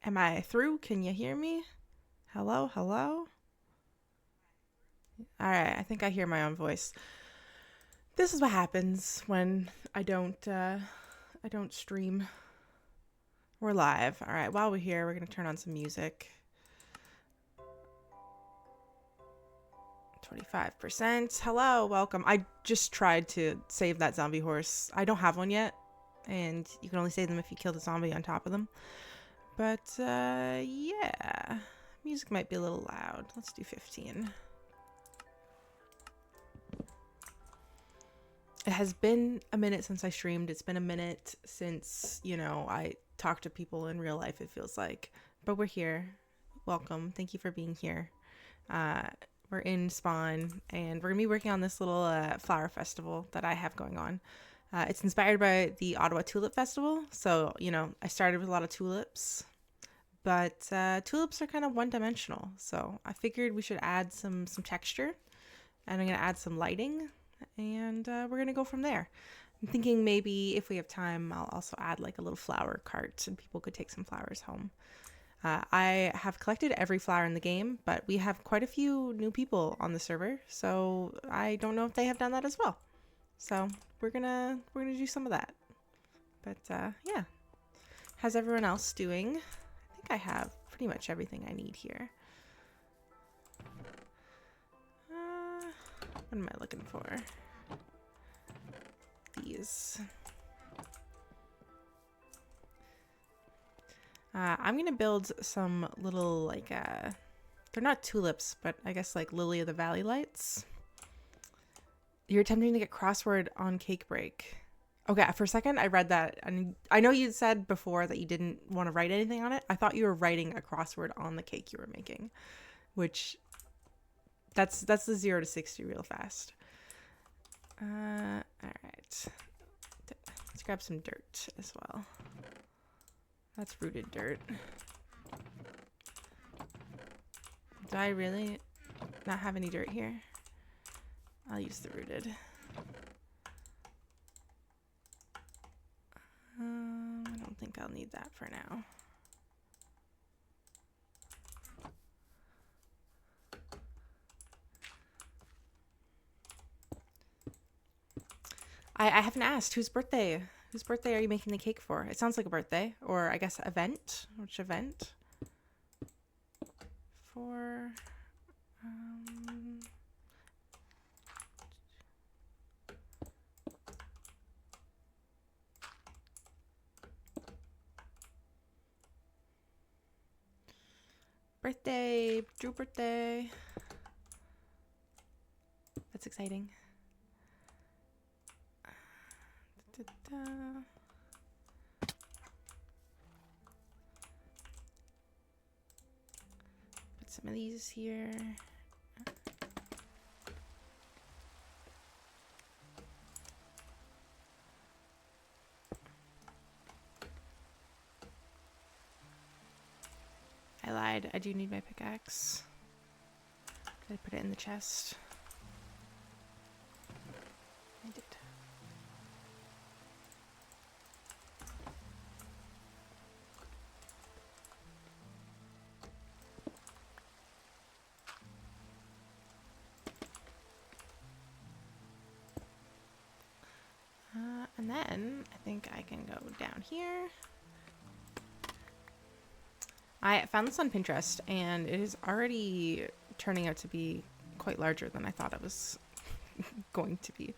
Am I through? Can you hear me? Hello, hello? All right, I think I hear my own voice. This is what happens when I don't stream. We're live. All right, while we're here, we're going to turn on some music. 25%. Hello, welcome. I just tried to save that zombie horse. I don't have one yet, and you can only save them if you kill the zombie on top of them. But yeah, music might be a little loud. Let's do 15. It has been a minute since I streamed. It's been a minute since, I talk to people in real life, it feels like. But we're here. Welcome. Thank you for being here. Uh, we're in Spawn, and we're going to be working on this little flower festival that I have going on. It's inspired by the Ottawa Tulip Festival. So, I started with a lot of tulips, but tulips are kind of one-dimensional. So I figured we should add some texture, and I'm going to add some lighting, and we're going to go from there. I'm thinking maybe if we have time, I'll also add like a little flower cart and people could take some flowers home. I have collected every flower in the game, but we have quite a few new people on the server, so I don't know if they have done that as well. So we're gonna do some of that. But yeah, how's everyone else doing? I think I have pretty much everything I need here. What am I looking for? These. I'm gonna build some little they're not tulips, but I guess like lily of the valley lights. You're attempting to get crossword on cake break. Okay, for a second I read that, and I know you said before that you didn't want to write anything on it. I thought you were writing a crossword on the cake you were making, which that's the 0 to 60 real fast. All right, let's grab some dirt as well. That's rooted dirt. Do I really not have any dirt here? I'll use the rooted. I don't think I'll need that for now. I haven't asked whose birthday are you making the cake for? It sounds like a birthday, or I guess event. Which event? For birthday, Drew birthday. That's exciting. Da-da-da. Put some of these here. I lied. I do need my pickaxe. Did I put it in the chest? I did. And then I think I can go down here. I found this on Pinterest, and it is already turning out to be quite larger than I thought it was going to be.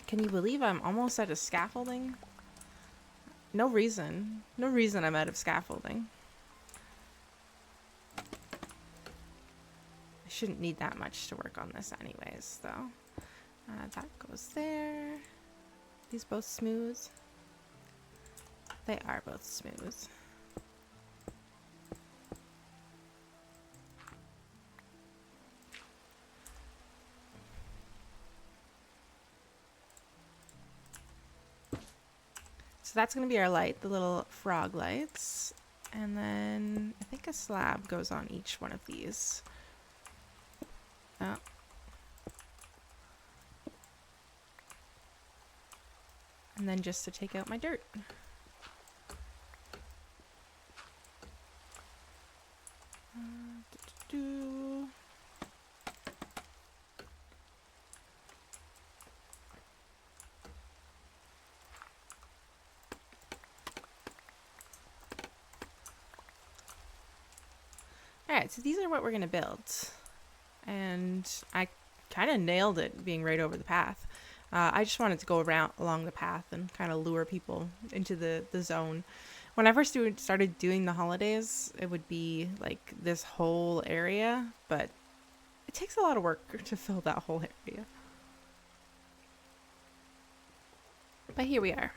Can you believe I'm almost out of scaffolding? No reason. No reason I'm out of scaffolding. I shouldn't need that much to work on this anyways, though. That goes there. These both smooth? They are both smooth. So that's going to be our light, the little frog lights. And then I think a slab goes on each one of these. Oh. And then just to take out my dirt. Alright, so these are what we're going to build. And I kind of nailed it being right over the path. I just wanted to go around along the path and kind of lure people into the zone. When I first started doing the holidays, it would be like this whole area, but it takes a lot of work to fill that whole area. But here we are.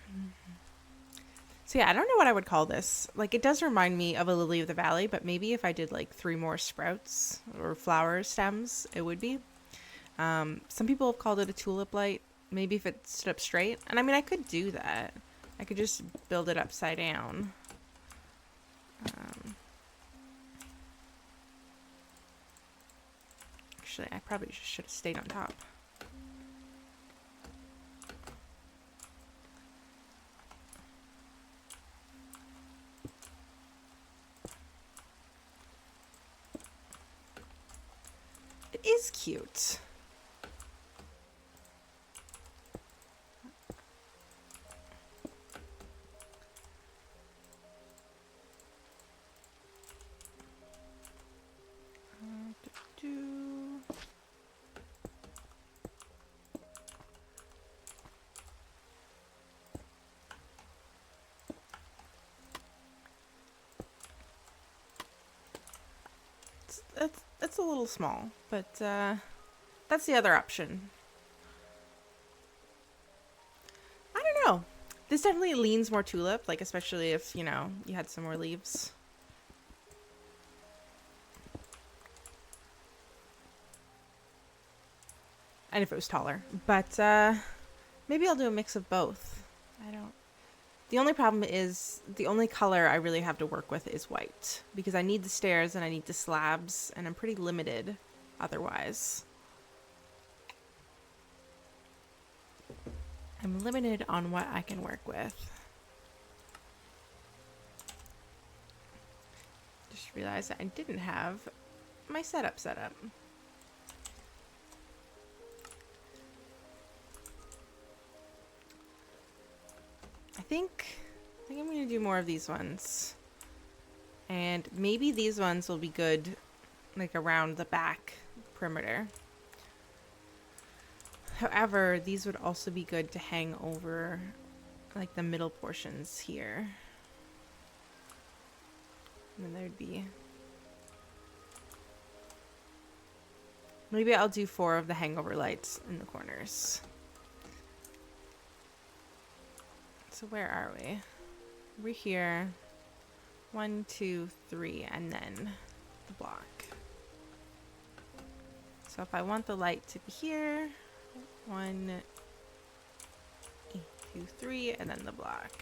So yeah, I don't know what I would call this. Like, it does remind me of a lily of the valley, but maybe if I did like 3 more sprouts or flower stems, it would be. Some people have called it a tulip light. Maybe if it stood up straight. And I mean, I could do that. I could just build it upside down. Actually, I probably just should have stayed on top. It is cute. It's a little small, but that's the other option. I don't know. This definitely leans more tulip, like especially if, you know, you had some more leaves. And if it was taller. But maybe I'll do a mix of both. I don't. The only problem is the only color I really have to work with is white. Because I need the stairs and I need the slabs. And I'm pretty limited otherwise. I'm limited on what I can work with. Just realized that I didn't have my setup set up. I think I'm going to do more of these ones. And maybe these ones will be good like around the back perimeter. However, these would also be good to hang over like the middle portions here. And then there'd be... Maybe I'll do 4 of the hangover lights in the corners. So where are we? We're here. 1, 2, 3, and then the block. So if I want the light to be here, 1, 2, 3, and then the block.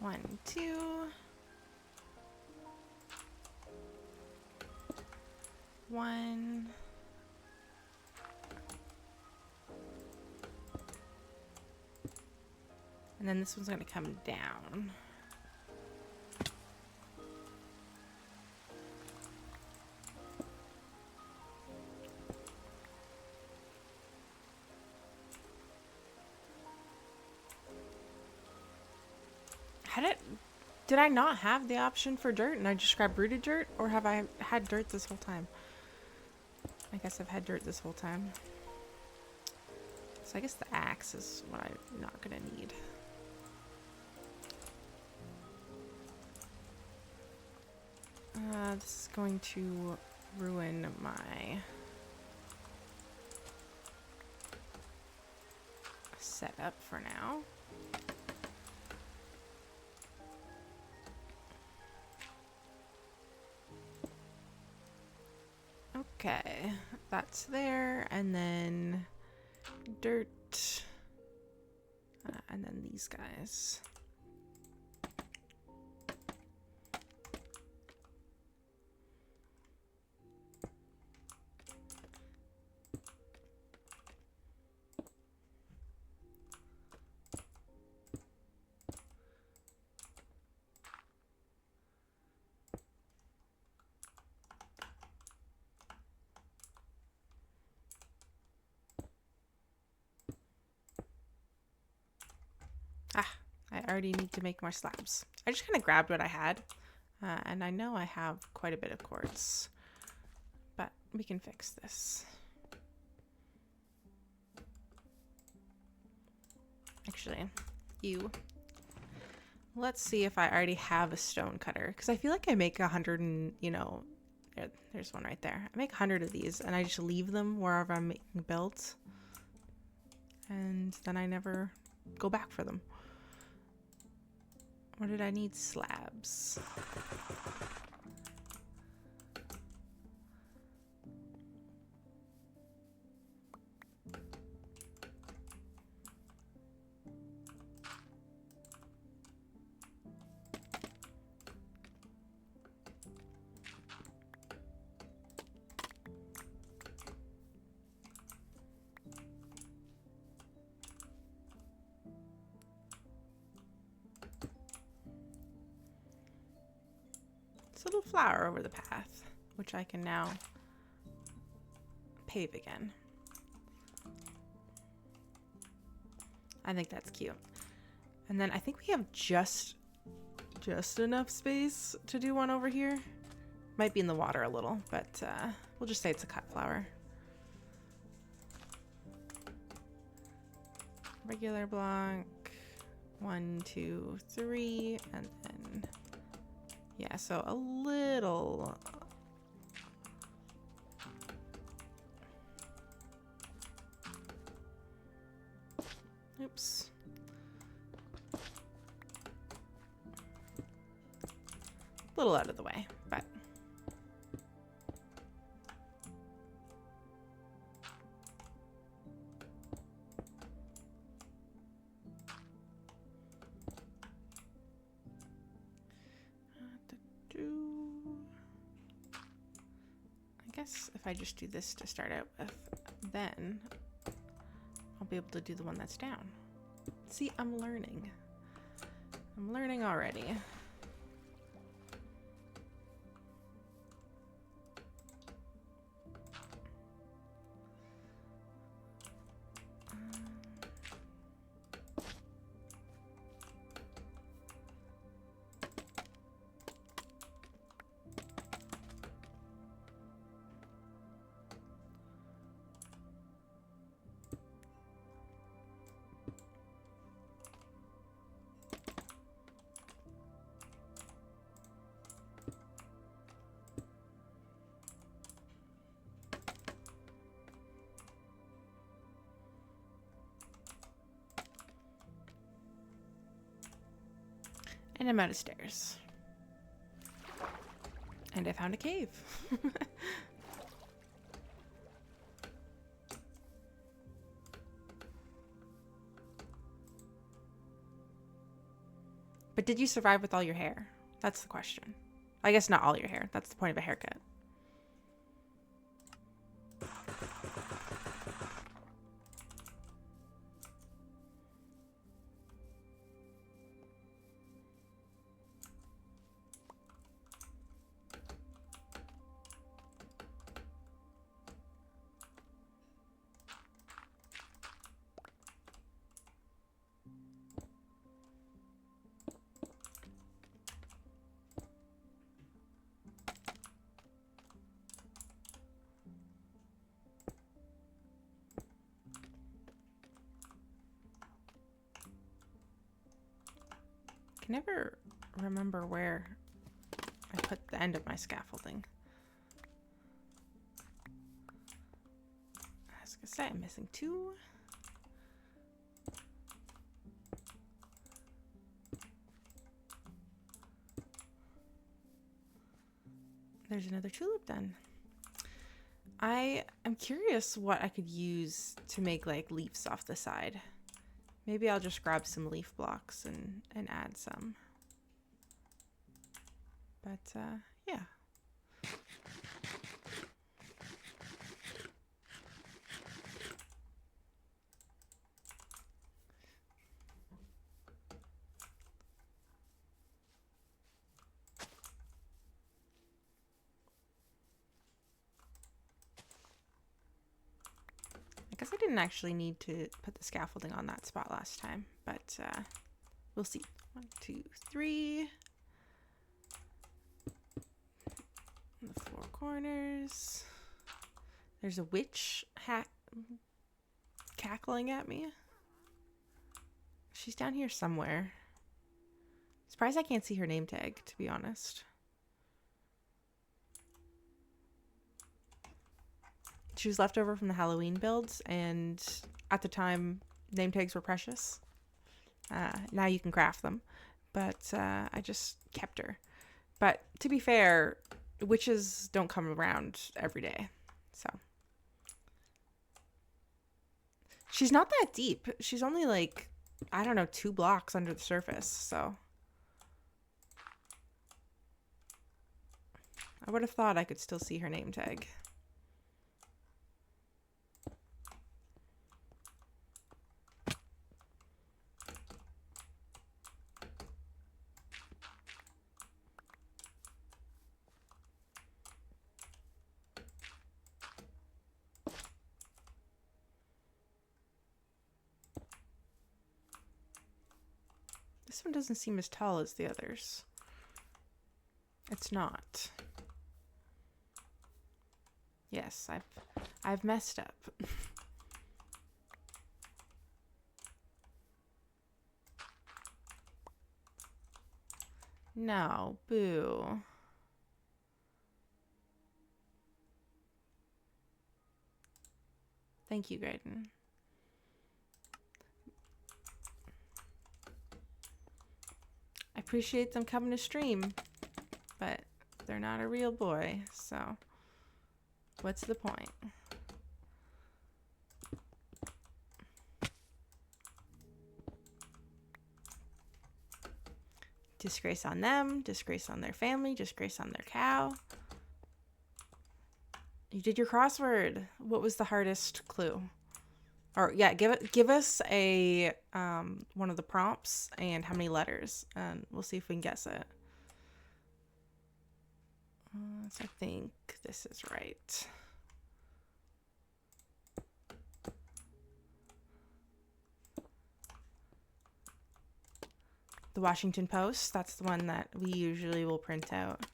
One, two. One. And then this one's going to come down. Did I not have the option for dirt and I just grabbed rooted dirt? Or have I had dirt this whole time? I guess I've had dirt this whole time. So I guess the axe is what I'm not going to need. This is going to ruin my setup for now. Okay, that's there, and then dirt, and then these guys. Ah, I already need to make more slabs. I just kind of grabbed what I had, and I know I have quite a bit of quartz, but we can fix this. Actually, let's see if I already have a stone cutter, because I feel like I make 100 and, there's one right there. I make 100 of these, and I just leave them wherever I'm making builds, and then I never go back for them. Or did I need slabs? Little flower over the path, which I can now pave again. I think that's cute. And then I think we have just enough space to do one over here. Might be in the water a little, but we'll just say it's a cut flower. Regular block, 1, 2, 3, and then yeah, so a little. Oops. A little out of the way, but. I guess if I just do this to start out with, then I'll be able to do the one that's down. See, I'm learning. I'm learning already. And I'm out of stairs. And I found a cave. But did you survive with all your hair? That's the question. I guess not all your hair. That's the point of a haircut. I can never remember where I put the end of my scaffolding. I was gonna say I'm missing 2. There's another tulip done. I am curious what I could use to make like leaves off the side. Maybe I'll just grab some leaf blocks and add some. But yeah. I guess I didn't actually need to put the scaffolding on that spot last time, but we'll see. 1, 2, 3. On the 4 corners. There's a witch cackling at me. She's down here somewhere. Surprised I can't see her name tag, to be honest. She was left over from the Halloween builds, and at the time, name tags were precious. Now you can craft them, but I just kept her. But to be fair, witches don't come around every day, so. She's not that deep. She's only like, I don't know, 2 blocks under the surface, so. I would have thought I could still see her name tag. This one doesn't seem as tall as the others. It's not. Yes, I've messed up. No, boo. Thank you, Graydon. I appreciate them coming to stream, but they're not a real boy, so what's the point? Disgrace on them, disgrace on their family, disgrace on their cow. You did your crossword. What was the hardest clue? Or yeah, give us a one of the prompts and how many letters, and we'll see if we can guess it. So I think this is right. The Washington Post, that's the one that we usually will print out.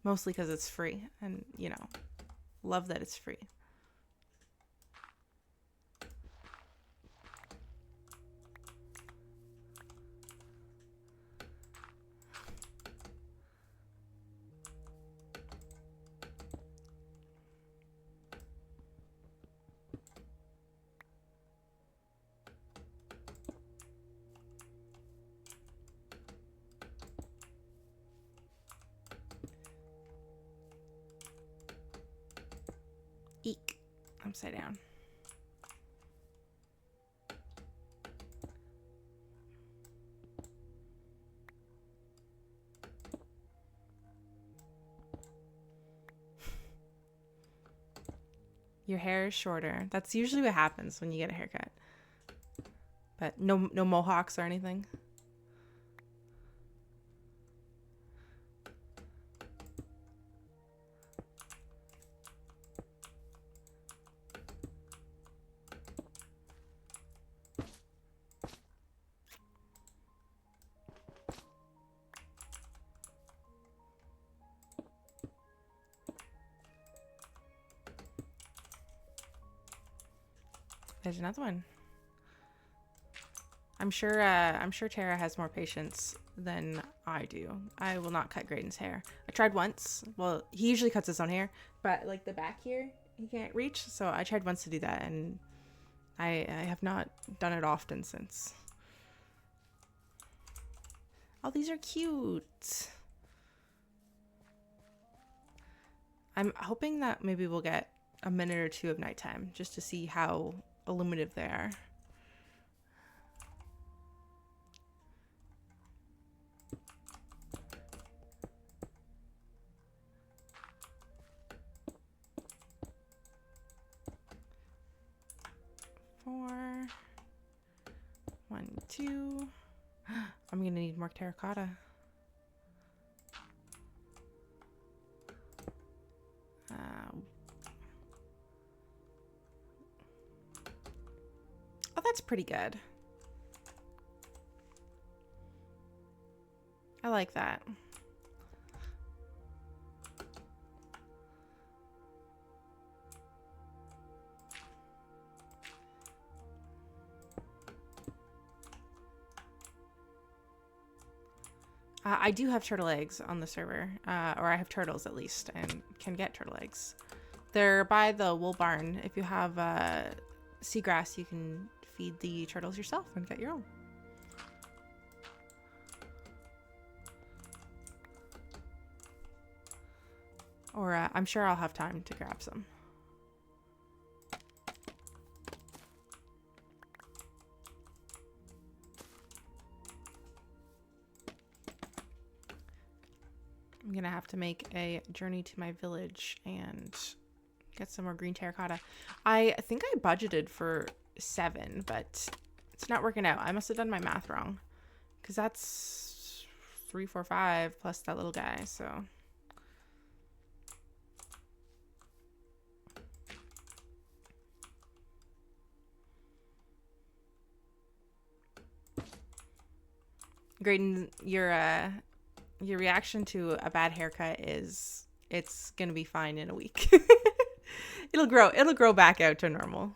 Mostly because it's free, and you know, love that it's free. Eek. Upside down. Your hair is shorter. That's usually what happens when you get a haircut. But no mohawks or anything. There's another one. I'm sure Tara has more patience than I do. I will not cut Graydon's hair. I tried once. Well, he usually cuts his own hair, but like the back here, he can't reach. So I tried once to do that, and I have not done it often since. Oh, these are cute. I'm hoping that maybe we'll get a minute or two of nighttime just to see how illuminative they are. Four. 1, 2. I'm gonna need more terracotta. Oh, that's pretty good. I like that. I do have turtle eggs on the server, or I have turtles at least, and can get turtle eggs. They're by the wool barn. If you have seagrass, you can feed the turtles yourself and get your own. Or I'm sure I'll have time to grab some. I'm gonna have to make a journey to my village and get some more green terracotta. I think I budgeted for 7, but it's not working out. I must have done my math wrong, because that's 3, 4, 5 plus that little guy. So Graydon, your reaction to a bad haircut is it's gonna be fine in a week. It'll grow back out to normal.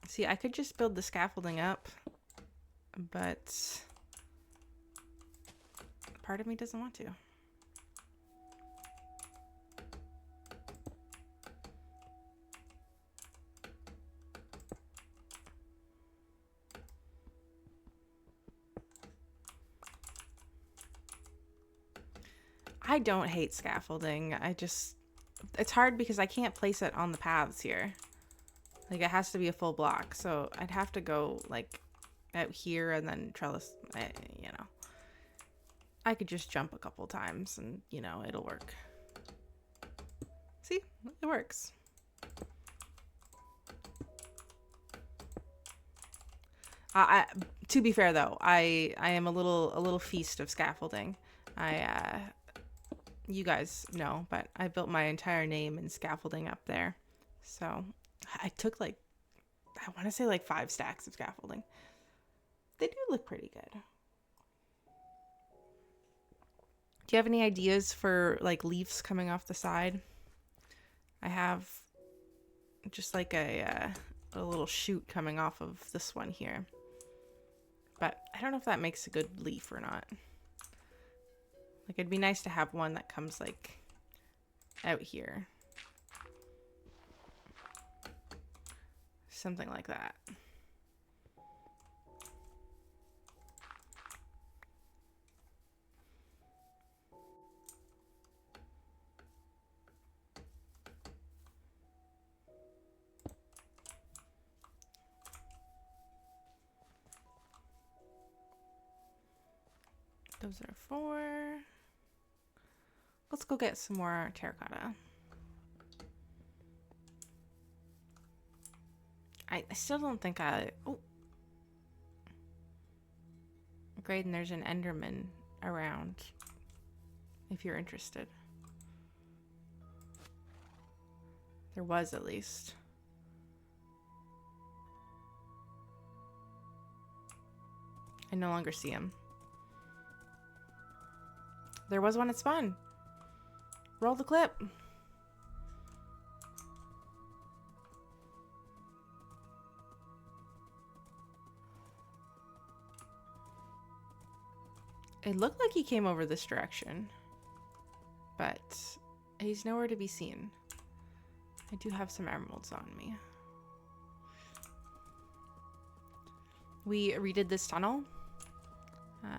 See, I could just build the scaffolding up, but part of me doesn't want to. I don't hate scaffolding. It's hard because I can't place it on the paths here. Like, it has to be a full block. So I'd have to go like out here and then trellis, you know. I could just jump a couple times and, you know, it'll work. See, it works. To be fair though, I am a little feast of scaffolding. You guys know, but I built my entire name in scaffolding up there. So I took I want to say 5 stacks of scaffolding. They do look pretty good. Do you have any ideas for leaves coming off the side? I have just a little shoot coming off of this one here. But I don't know if that makes a good leaf or not. It'd be nice to have one that comes out here. Something like that. Those are 4. Let's go get some more terracotta. I still don't think oh. Graydon, there's an Enderman around if you're interested. There was, at least. I no longer see him. There was one at spawn. Roll the clip. It looked like he came over this direction, but he's nowhere to be seen. I do have some emeralds on me. We redid this tunnel.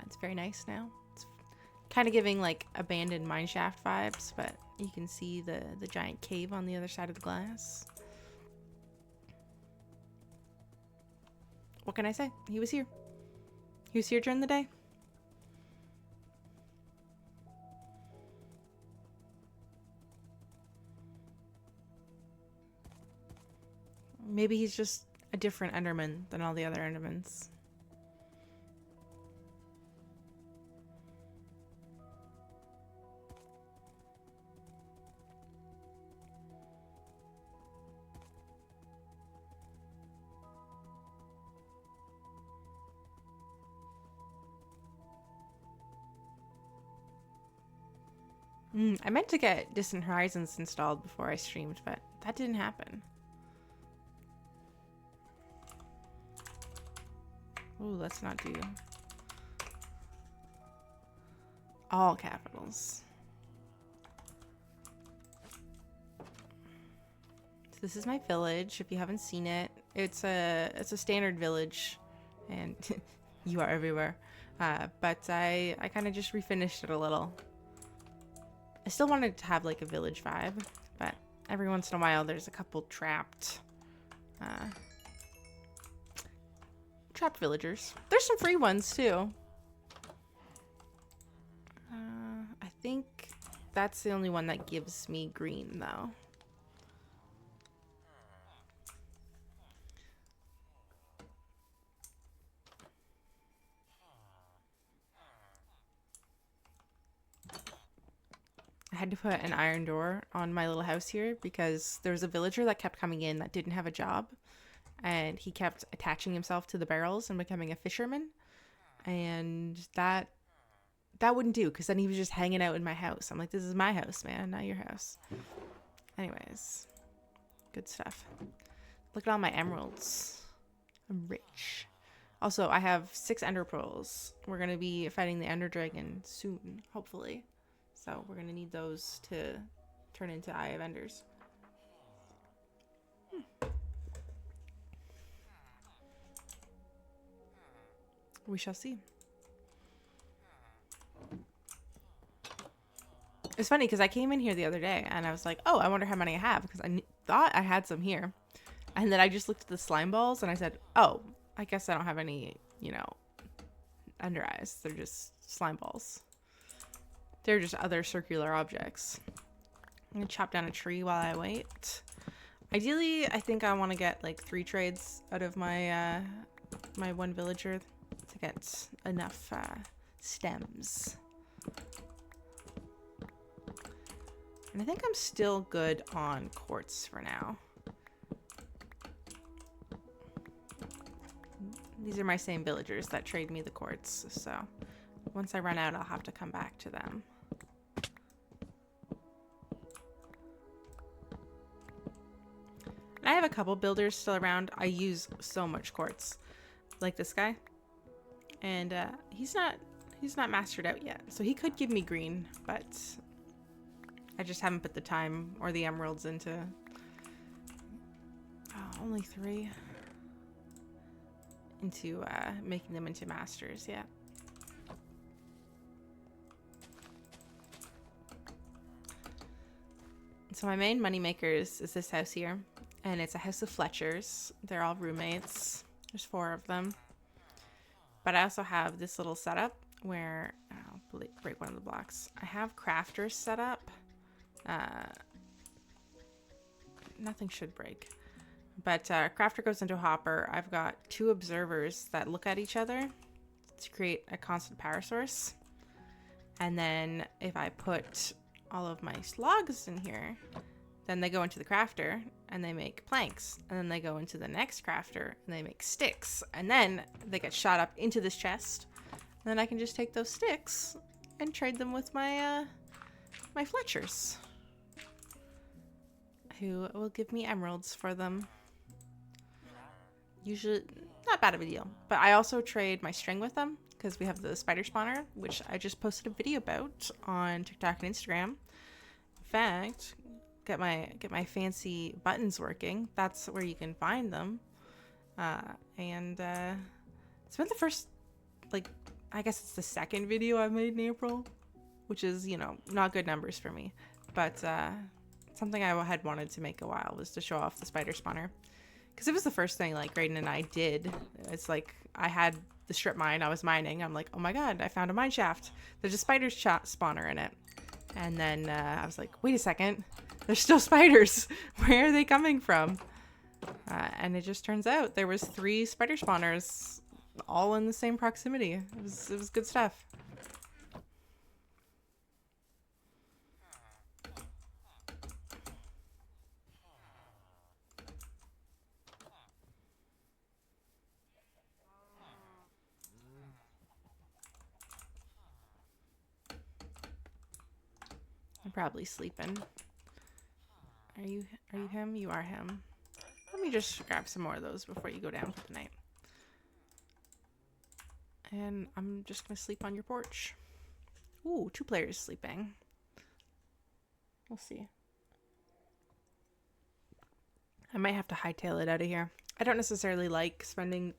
It's very nice now. It's kind of giving like abandoned mineshaft vibes, but you can see the giant cave on the other side of the glass. What can I say? He was here. He was here during the day. Maybe he's just a different Enderman than all the other Endermans. I meant to get Distant Horizons installed before I streamed, but that didn't happen. Ooh, let's not do all capitals. So this is my village. If you haven't seen it, it's a standard village, and you are everywhere. But I kind of just refinished it a little. I still wanted to have like a village vibe, but every once in a while there's a couple trapped villagers. There's some free ones too. I think that's the only one that gives me green though. I had to put an iron door on my little house here because there was a villager that kept coming in that didn't have a job, and he kept attaching himself to the barrels and becoming a fisherman, and that wouldn't do because then he was just hanging out in my house. I'm like, this is my house, man, not your house. Anyways, good stuff. Look at all my emeralds. I'm rich. Also, I have 6 ender pearls. We're gonna be fighting the ender dragon soon, hopefully. So we're going to need those to turn into Eye of Enders. We shall see. It's funny because I came in here the other day and I was like, oh, I wonder how many I have because I thought I had some here. And then I just looked at the slime balls and I said, oh, I guess I don't have any, you know, ender eyes. They're just slime balls. They're just other circular objects. I'm gonna chop down a tree while I wait. Ideally, I think I want to get like 3 trades out of my my one villager to get enough stems. And I think I'm still good on quartz for now. These are my same villagers that trade me the quartz, so once I run out, I'll have to come back to them. I have a couple builders still around. I use so much quartz, like this guy, and he's not mastered out yet. So he could give me green, but I just haven't put the time or the emeralds into. Oh, only 3 into making them into masters yet. So my main money makers is this house here. And it's a house of Fletchers. They're all roommates. There's 4 of them. But I also have this little setup where I'll break one of the blocks. I have crafters set up. Nothing should break. But crafter goes into a hopper. I've got 2 observers that look at each other to create a constant power source. And then if I put all of my logs in here, then they go into the crafter and they make planks, and then they go into the next crafter and they make sticks, and then they get shot up into this chest, and then I can just take those sticks and trade them with my my Fletchers, who will give me emeralds for them. Usually not bad of a deal, but I also trade my string with them because we have the spider spawner, which I just posted a video about on TikTok and Instagram. In fact, get my fancy buttons working. That's where you can find them. And It's been the first, like, I guess it's the second video I've made in April, which is, you know, not good numbers for me. But something I had wanted to make a while was to show off the spider spawner. Because it was the first thing, like, Graydon and I did. It's like, I had the strip mine, I was mining. I'm like, oh my god, I found a mine shaft. There's a spider spawner in it. And then I was like, wait a second. There's still spiders. Where are they coming from? And it just turns out there was 3 spider spawners all in the same proximity. It was good stuff. I'm probably sleeping. Are you him? You are him. Let me just grab some more of those before you go down for the night. And I'm just gonna sleep on your porch. Ooh, 2 players sleeping. We'll see. I might have to hightail it out of here. I don't necessarily like spending...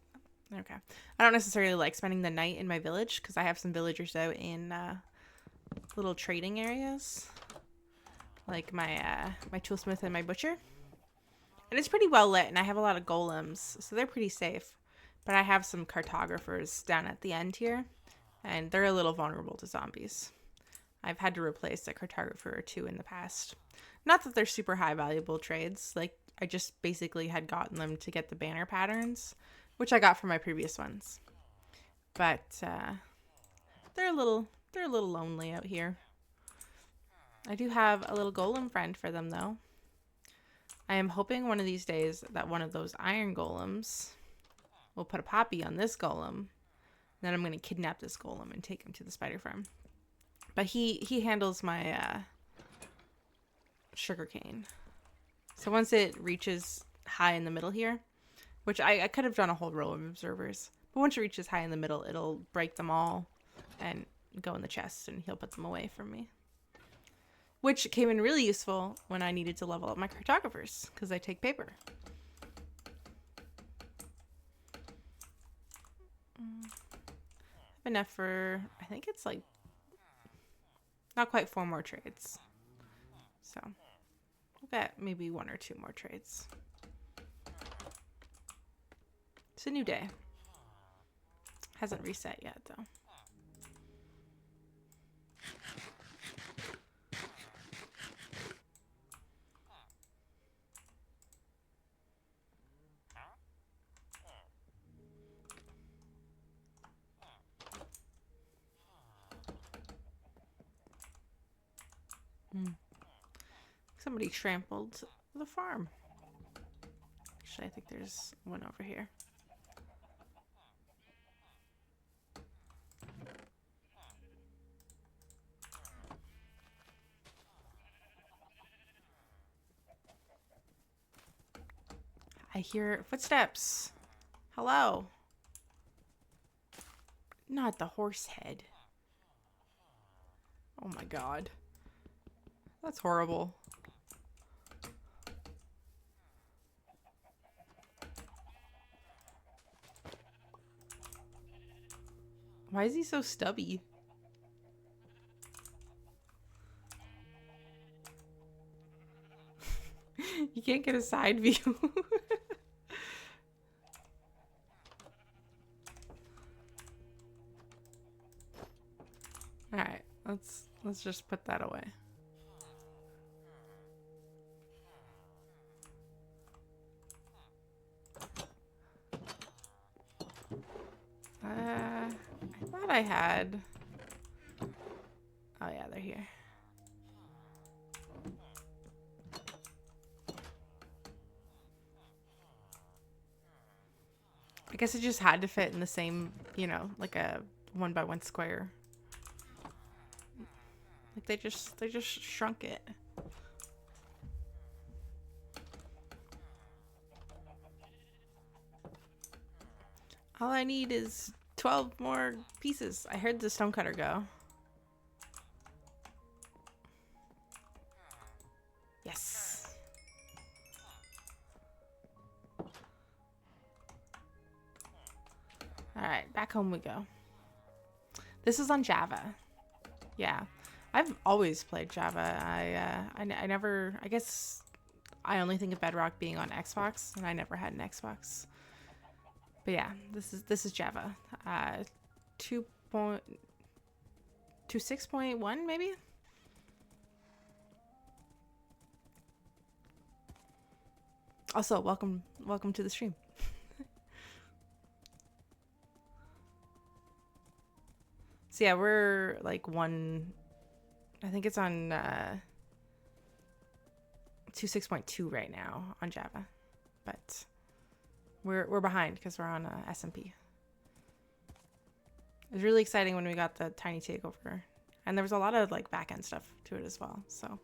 Okay. I don't necessarily like spending the night in my village because I have some villagers out in little trading areas. Like my toolsmith and my butcher. And it's pretty well lit and I have a lot of golems, so they're pretty safe. But I have some cartographers down at the end here, and they're a little vulnerable to zombies. I've had to replace a cartographer or 2 in the past. Not that they're super high valuable trades, like I just basically had gotten them to get the banner patterns, which I got from my previous ones. But they're a little lonely out here. I do have a little golem friend for them though. I am hoping one of these days that one of those iron golems will put a poppy on this golem. Then I'm going to kidnap this golem and take him to the spider farm. But he handles my sugarcane. So once it reaches high in the middle here, which I could have done a whole row of observers, but once it reaches high in the middle, it'll break them all and go in the chest and he'll put them away from me. Which came in really useful when I needed to level up my cartographers, because I take paper. Enough for, I think it's like, not quite 4 more trades. So, we'll get maybe 1 or 2 more trades. It's a new day. Hasn't reset yet, though. Somebody trampled the farm. Actually, I think there's one over here. I hear footsteps. Hello. Not the horse head. Oh my god. That's horrible. Why is he so stubby? You can't get a side view. Alright, let's just put that away. I thought I had... Oh yeah, they're here. I guess it just had to fit in the same, you know, like a 1x1 square. Like they just shrunk it. All I need is 12 more pieces. I heard the stonecutter go. Yes. All right, back home we go. This is on Java. Yeah, I've always played Java. I never. I guess I only think of Bedrock being on Xbox, and I never had an Xbox. But yeah, this is Java. 2.26.1 maybe. Also, welcome to the stream. So yeah, we're like I think it's on 26.2 right now on Java, but we're behind because we're on SMP. It was really exciting when we got the tiny takeover, and there was a lot of like back end stuff to it as well. So.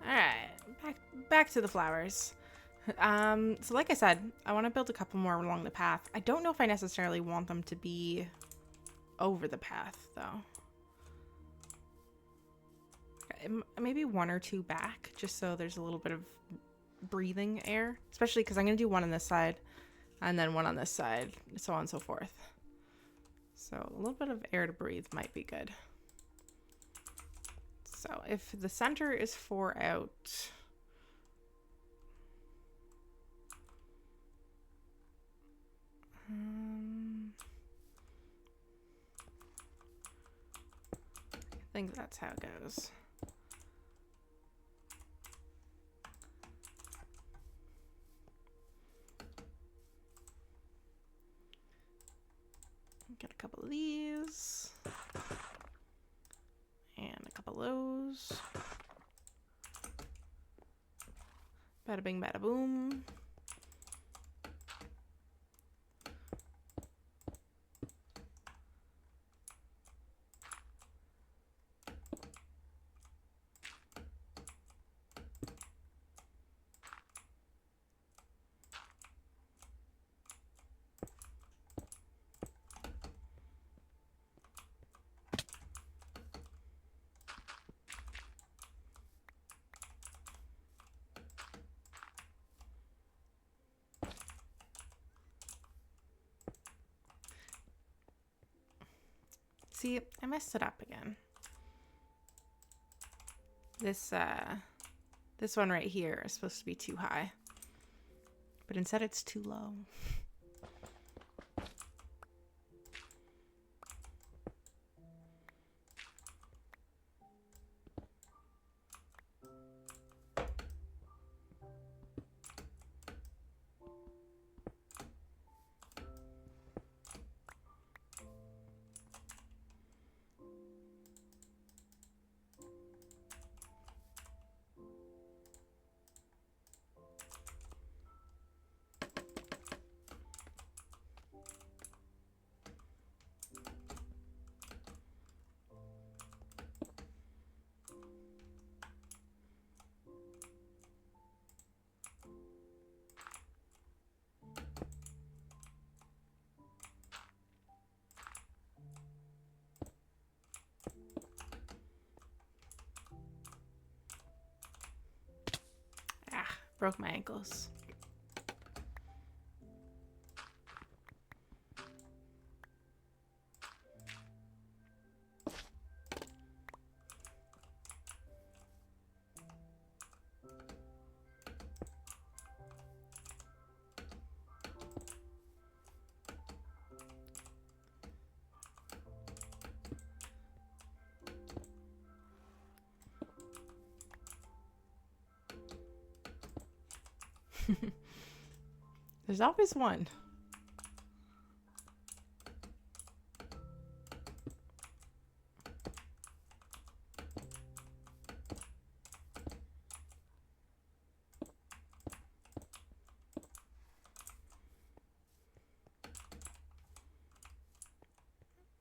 All right, back to the flowers. So like I said, I want to build a couple more along the path. I don't know if I necessarily want them to be over the path though. Maybe one or two back, just so there's a little bit of breathing air, especially because I'm going to do one on this side and then one on this side, so on and so forth. So a little bit of air to breathe might be good. So if the center is 4 out, I think that's how it goes. Get a couple of these. And a couple of those. Bada bing, bada boom. See, I messed it up again. This one right here is supposed to be too high, but instead it's too low. Broke my ankles. There's always one.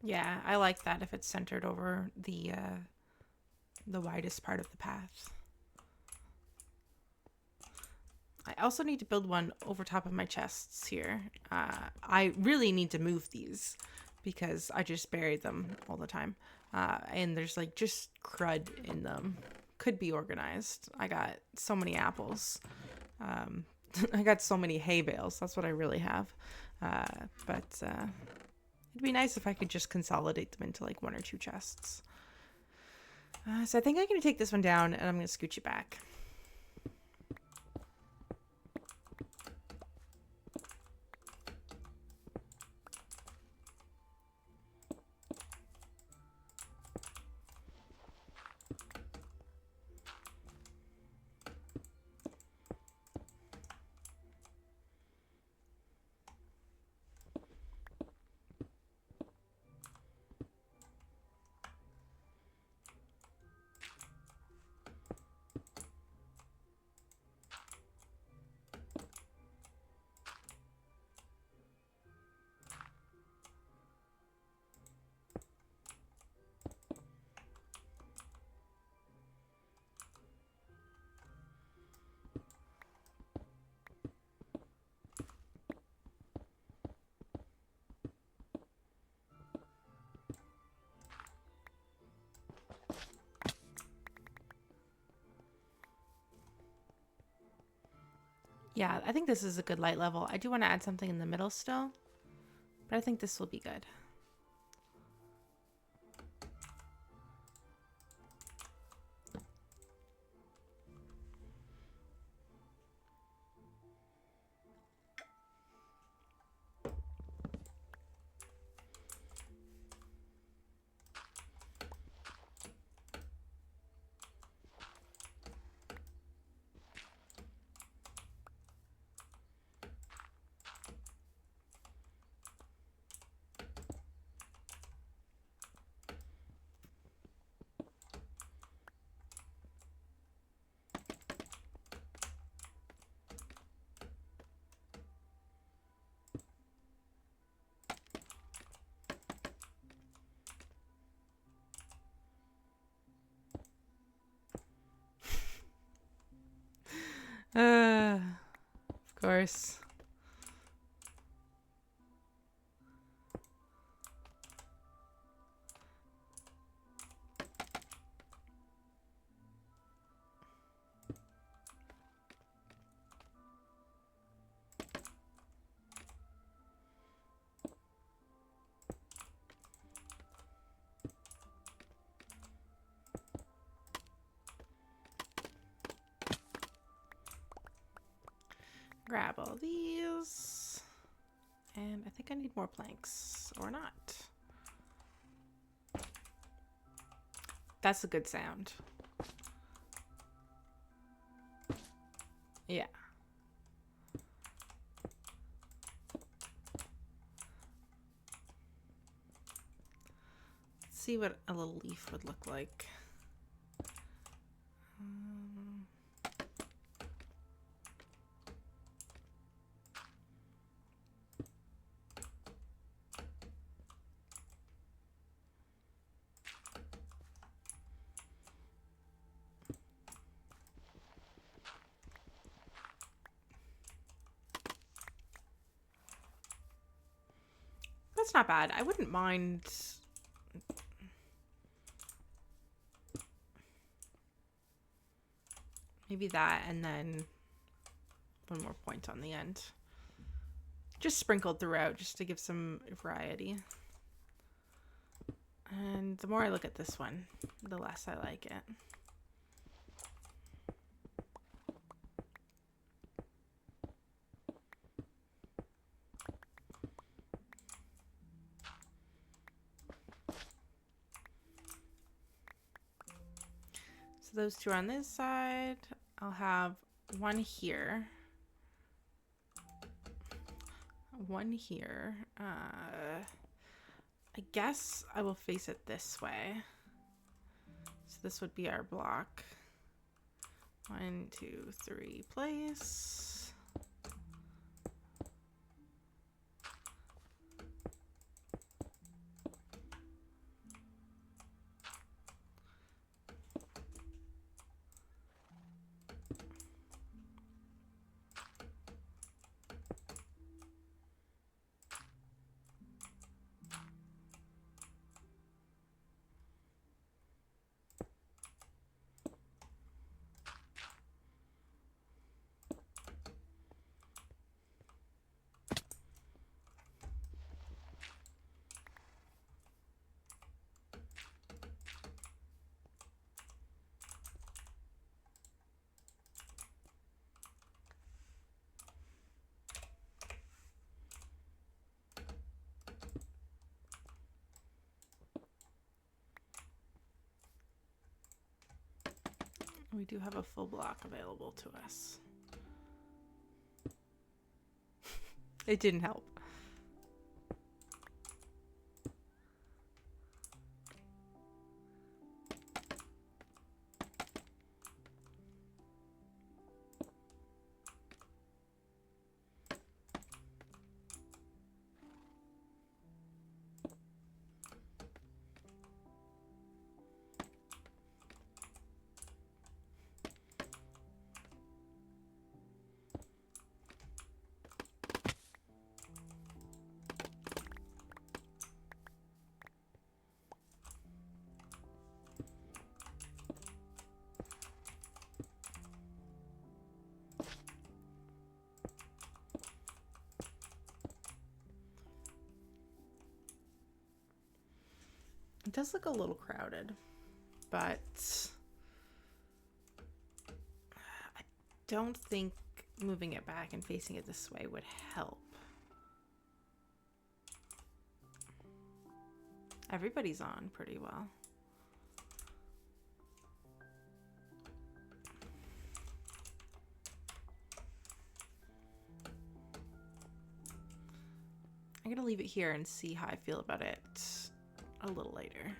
Yeah, I like that if it's centered over the widest part of the path. I also need to build one over top of my chests here. I really need to move these because I just buried them all the time. And there's like just crud in them. Could be organized. I got so many apples. I got so many hay bales. That's what I really have. But it'd be nice if I could just consolidate them into like one or two chests. So I think I'm going to take this one down and I'm going to scooch it back. Yeah, I think this is a good light level. I do want to add something in the middle still, but I think this will be good. Of course. Grab all these. And I think I need more planks, or not. That's a good sound. Yeah. Let's see what a little leaf would look like. That's not bad. I wouldn't mind. Maybe that, and then one more point on the end. Just sprinkled throughout, just to give some variety. And the more I look at this one, the less I like it. So those two are on this side. I'll have one here. One here. I guess I will face it this way. So this would be our block. 1, 2, 3, place. We do have a full block available to us. It didn't help. It does look a little crowded, but I don't think moving it back and facing it this way would help. Everybody's on pretty well. I'm gonna leave it here and see how I feel about it a little later.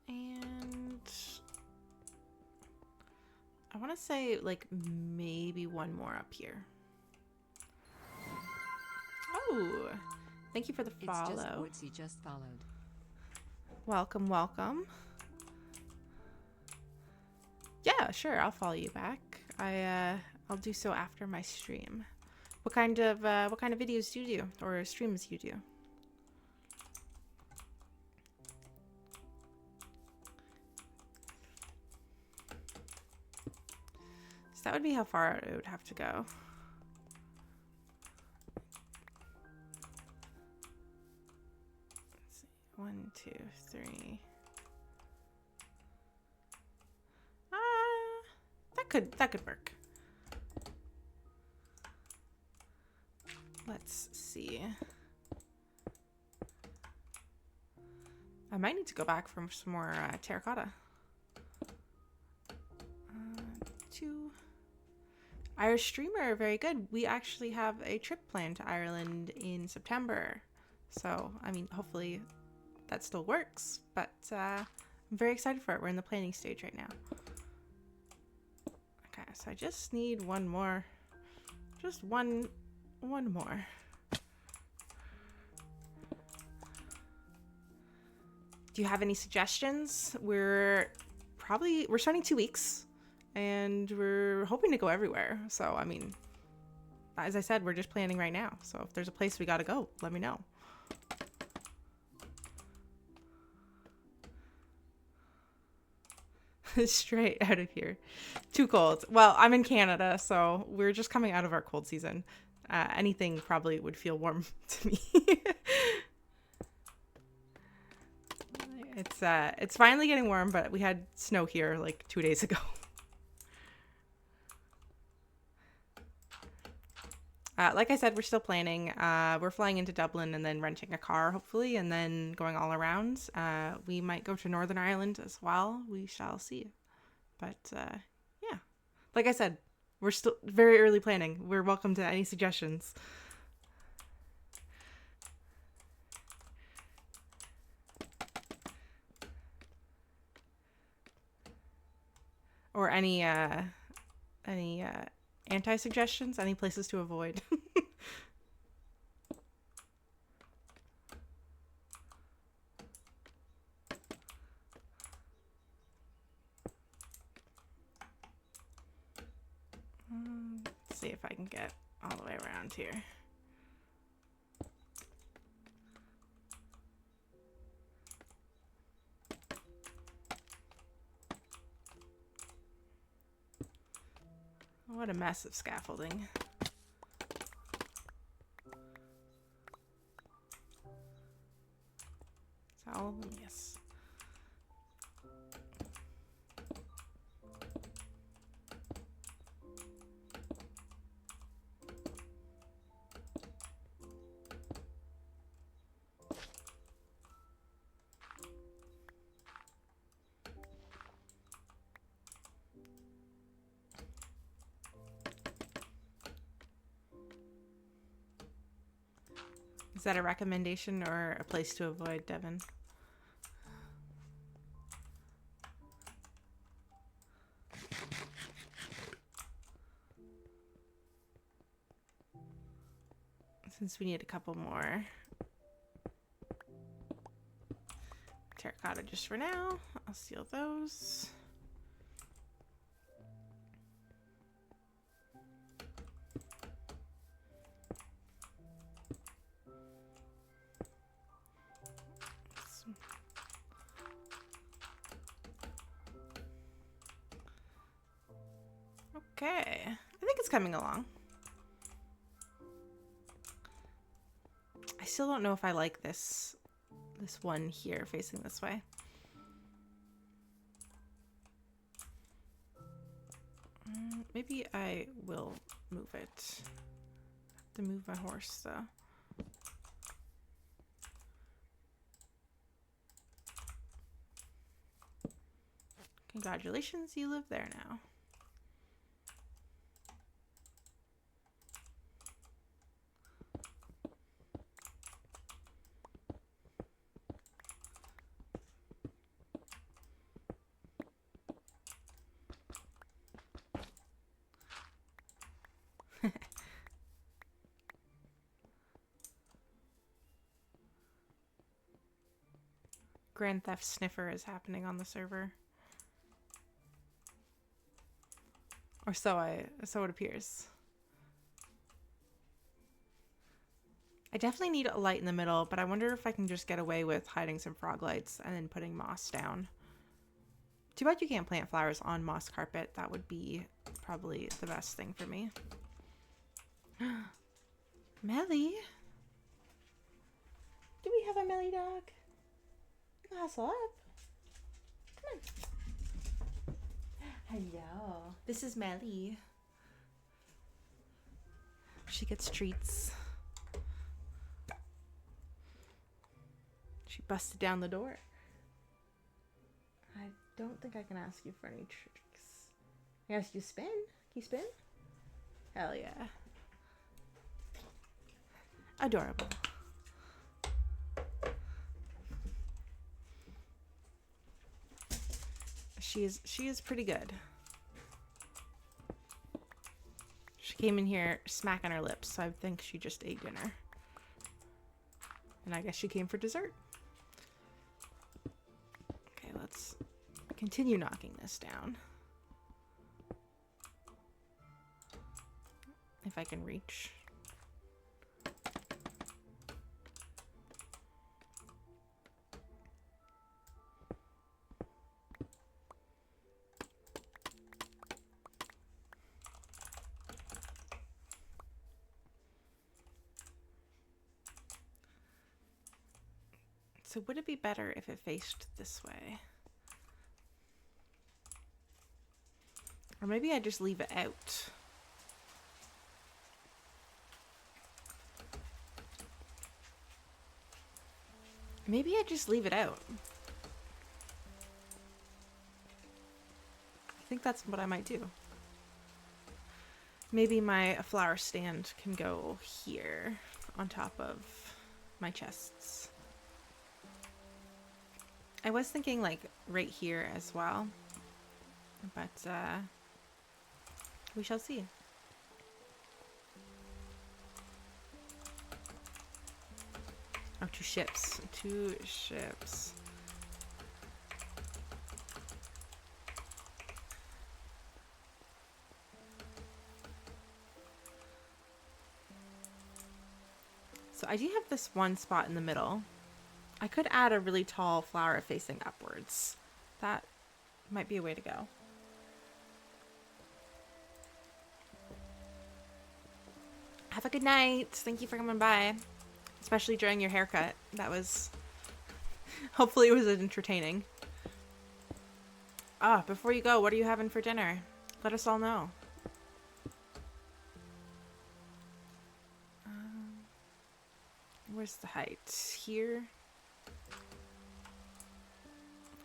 And I want to say like maybe one more up here. Oh, thank you for the follow. It's just Woodsy just followed. Welcome, welcome. Yeah, sure, I'll follow you back. I'll do so after my stream. What kind of videos do you do or streams you do? So that would be how far it would have to go. Let's see. 1, 2, 3. That could work. Let's see. I might need to go back for some more terracotta. 2. Irish streamer, very good. We actually have a trip planned to Ireland in September. So, I mean, hopefully that still works. But I'm very excited for it. We're in the planning stage right now. Okay, so I just need one more. Just one more. Do you have any suggestions? We're starting 2 weeks and we're hoping to go everywhere. So, I mean, as I said, we're just planning right now. So if there's a place we gotta go, let me know. Straight out of here. Too cold. Well, I'm in Canada, so we're just coming out of our cold season. Anything probably would feel warm to me. It's finally getting warm, but we had snow here like 2 days ago. Like I said, we're still planning. We're flying into Dublin and then renting a car, hopefully, and then going all around. We might go to Northern Ireland as well. We shall see. But, yeah. Like I said, we're still very early planning. We're welcome to any suggestions. Or any anti-suggestions, any places to avoid. Let's see if I can get all the way around here. What a mess of scaffolding. No. Yes. Is that a recommendation or a place to avoid, Devin? Since we need a couple more terracotta just for now, I'll seal those. Okay, I think it's coming along. I still don't know if I like this one here facing this way. Maybe I will move it. I have to move my horse though. Congratulations, you live there now. Grand Theft Sniffer is happening on the server. Or so it appears. I definitely need a light in the middle, but I wonder if I can just get away with hiding some frog lights and then putting moss down. Too bad you can't plant flowers on moss carpet. That would be probably the best thing for me. Melly? Do we have a Melly dog? Hustle up. Come on. Hello. This is Melly. She gets treats. She busted down the door. I don't think I can ask you for any tricks. I ask you to spin. Can you spin? Hell yeah. Adorable. She is pretty good. She came in here smacking her lips, so I think she just ate dinner. And I guess she came for dessert. Okay, let's continue knocking this down. If I can reach. So would it be better if it faced this way? Or maybe I just leave it out. Maybe I just leave it out. I think that's what I might do. Maybe my flower stand can go here on top of my chests. I was thinking like right here as well, but we shall see. Oh, two ships. Two ships. So I do have this one spot in the middle. I could add a really tall flower facing upwards. That might be a way to go. Have a good night. Thank you for coming by. Especially during your haircut. That was Hopefully it was entertaining. Ah, before you go, what are you having for dinner? Let us all know. Where's the height? Here?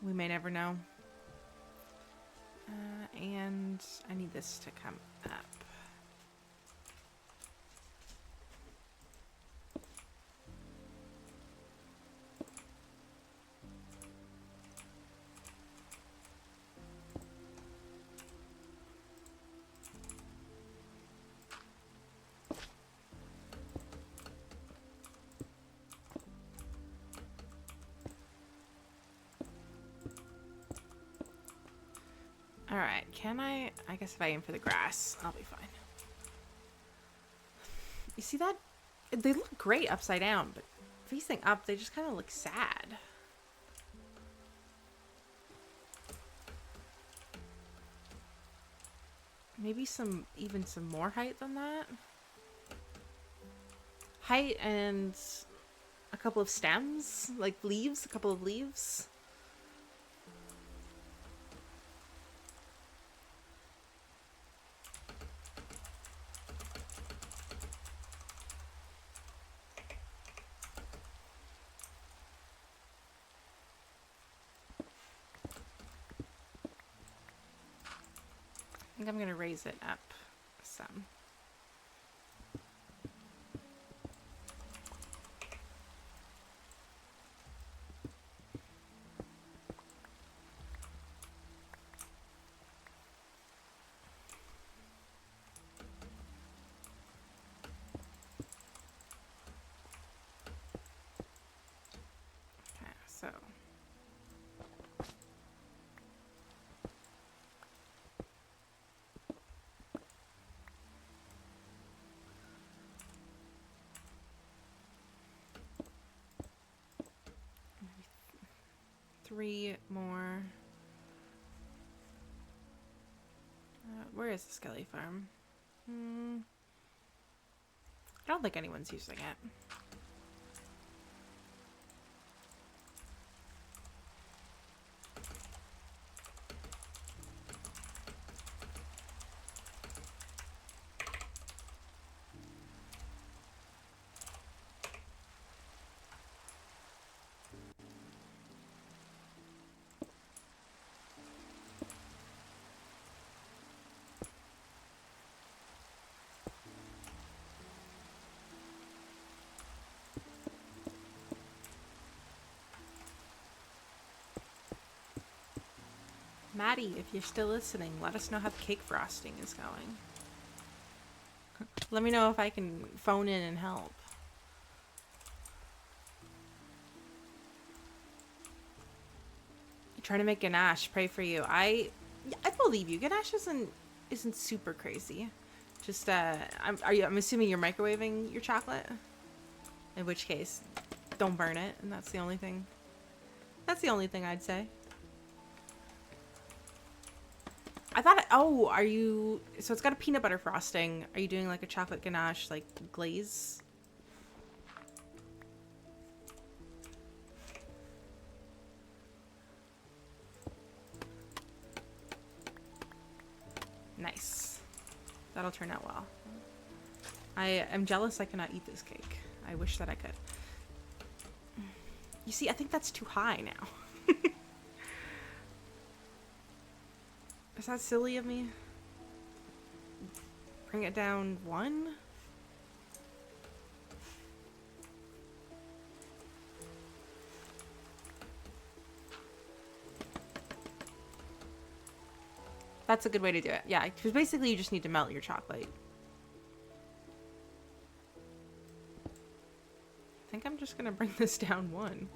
We may never know. And I need this to come up. Alright, can I guess if I aim for the grass, I'll be fine. You see that? They look great upside down, but facing up, they just kind of look sad. Maybe even some more height than that? Height and a couple of stems, like leaves, a couple of leaves. I think I'm gonna raise it up some. Okay, so 3 more. Where is the Skelly farm? I don't think anyone's using it. Maddie, if you're still listening, let us know how the cake frosting is going. Let me know if I can phone in and help. Trying to make ganache. Pray for you. I believe you. Ganache isn't super crazy. Just I'm assuming you're microwaving your chocolate. In which case, don't burn it, and that's the only thing. That's the only thing I'd say. I thought, oh, are you, so it's got a peanut butter frosting. Are you doing like a chocolate ganache, like glaze? Nice. That'll turn out well. I am jealous I cannot eat this cake. I wish that I could. You see, I think that's too high now. Is that silly of me? Bring it down 1? That's a good way to do it. Yeah, because basically you just need to melt your chocolate. I think I'm just gonna bring this down 1.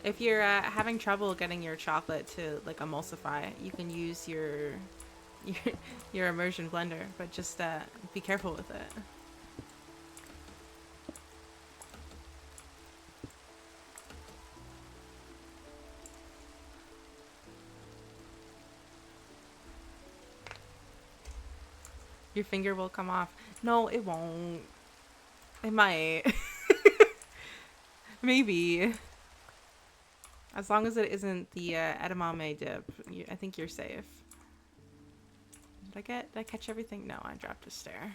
If you're having trouble getting your chocolate to like emulsify, you can use your immersion blender, but just be careful with it. Your finger will come off. No, it won't. It might. Maybe. As long as it isn't the edamame dip, I think you're safe. Did I catch everything? No, I dropped a stair.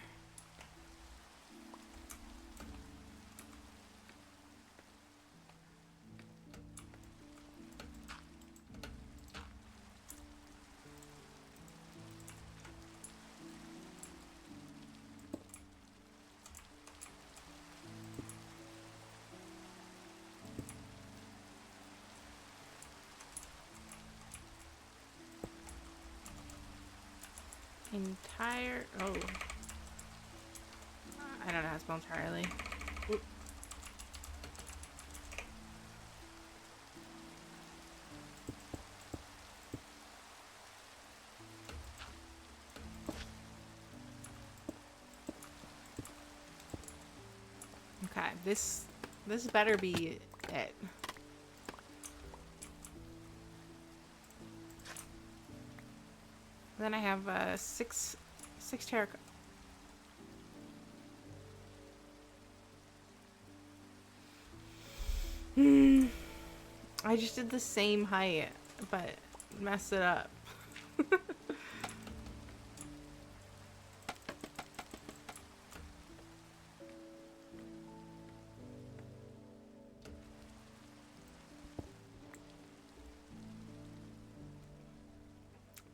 Oh. I don't know how to spell entirely. Oop. Okay, this better be it. Then I have six terracotta. I just did the same height, but messed it up.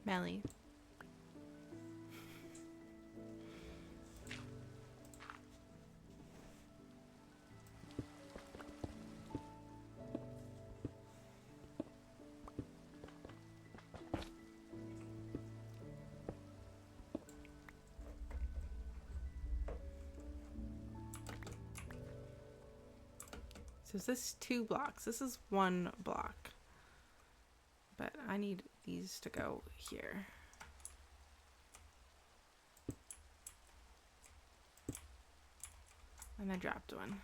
Melly. So is this 2 blocks? This is 1 block. But I need these to go here. And I dropped one.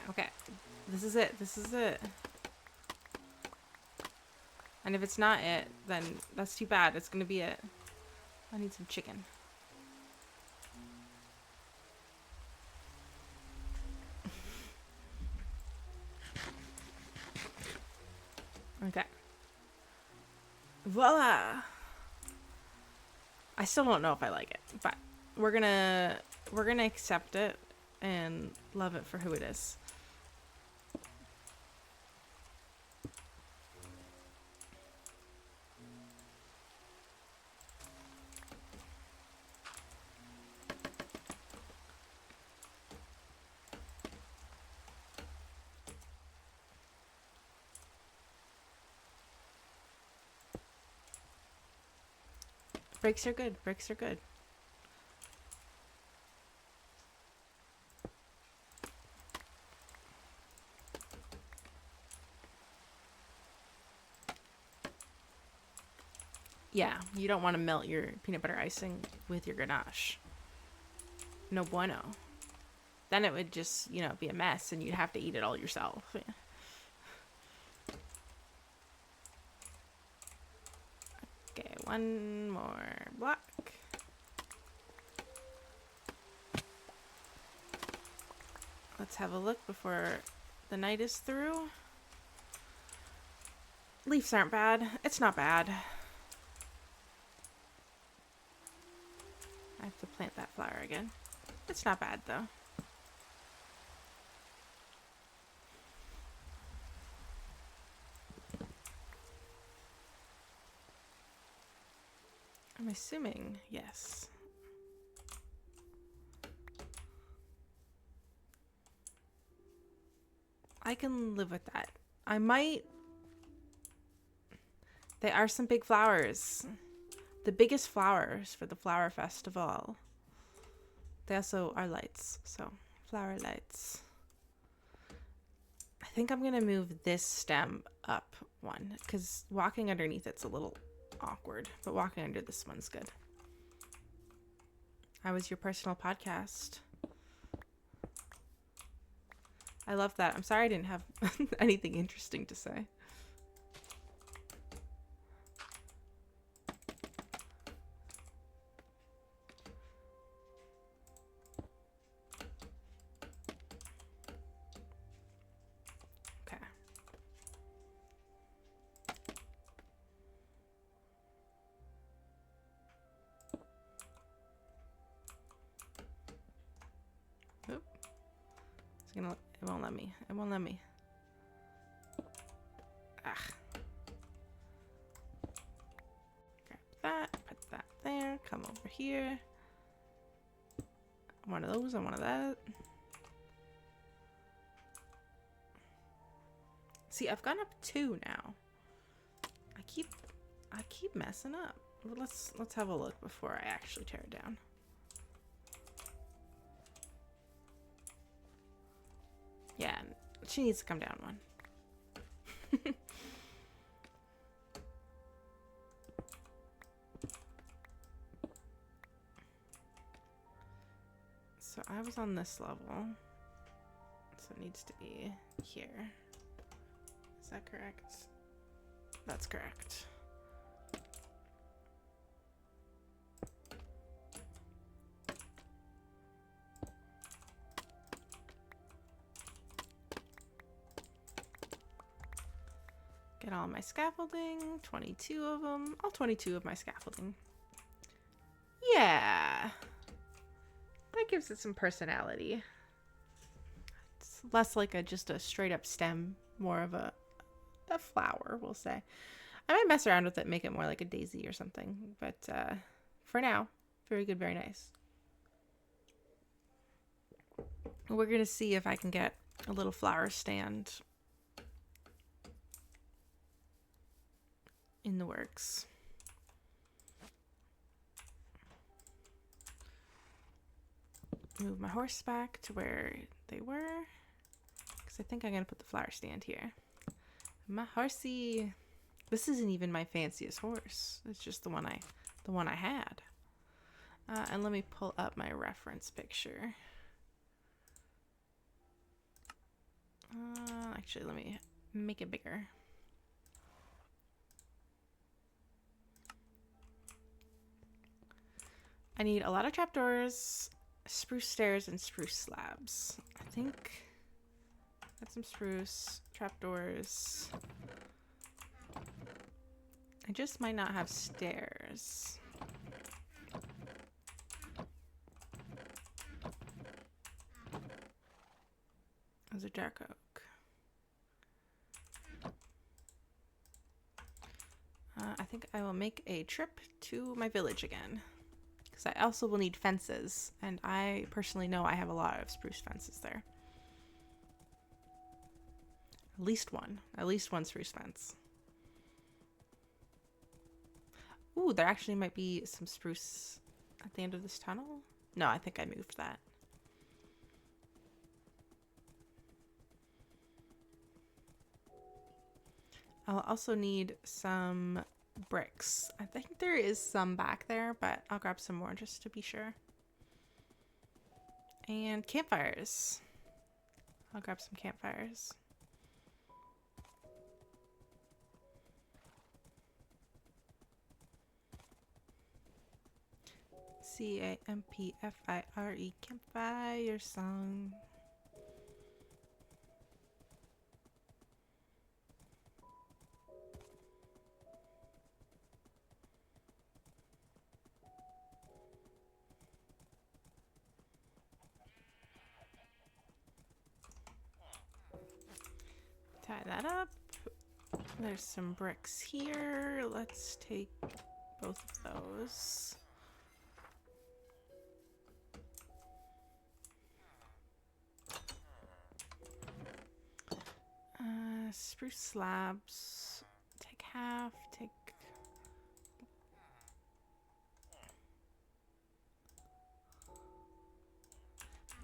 Okay. This is it. And if it's not it, then that's too bad. It's gonna be it. I need some chicken. Okay. Voila! I still don't know if I like it, but we're gonna accept it and love it for who it is. Breaks are good. Breaks are good. Yeah, you don't want to melt your peanut butter icing with your ganache. No bueno. Then it would just, be a mess and you'd have to eat it all yourself. Yeah. Okay, 1 more block. Let's have a look before the night is through. Leaves aren't bad. It's not bad. I have to plant that flower again. It's not bad though. I'm assuming yes. I can live with that. I might. They are some big flowers. The biggest flowers for the flower festival. They also are lights, so flower lights. I think I'm going to move this stem up one because walking underneath it's a little awkward, but walking under this one's good. I was your personal podcast. I love that. I'm sorry I didn't have anything interesting to say. Okay. Oop. It's gonna. It won't let me. It won't let me. Ah. Grab that. Put that there. Come over here. One of those and one of that. See, I've gone up 2 now. I keep messing up. Well, let's have a look before I actually tear it down. Yeah, she needs to come down 1. So I was on this level. So it needs to be here. Is that correct? That's correct. Get all my scaffolding, 22 of them, all 22 of my scaffolding. Yeah, that gives it some personality. It's less like just a straight up stem, more of a flower, we'll say. I might mess around with it, make it more like a daisy or something, but for now, very good, very nice. We're gonna see if I can get a little flower stand in the works. Move my horse back to where they were, because I think I'm gonna put the flower stand here. My horsey. This isn't even my fanciest horse. It's just the one I had. And let me pull up my reference picture. Actually, let me make it bigger. I need a lot of trapdoors, spruce stairs, and spruce slabs. I think got some spruce, trapdoors. I just might not have stairs. There's a dark oak. I think I will make a trip to my village again, because I also will need fences, and I personally know I have a lot of spruce fences there. At least one spruce fence. Ooh, there actually might be some spruce at the end of this tunnel. No, I think I moved that. I'll also need some bricks. I think there is some back there, but I'll grab some more just to be sure. And campfires. I'll grab some campfires. CAMPFIRE, campfire song. Tie that up. There's some bricks here. Let's take both of those. Spruce slabs. Take half. Take.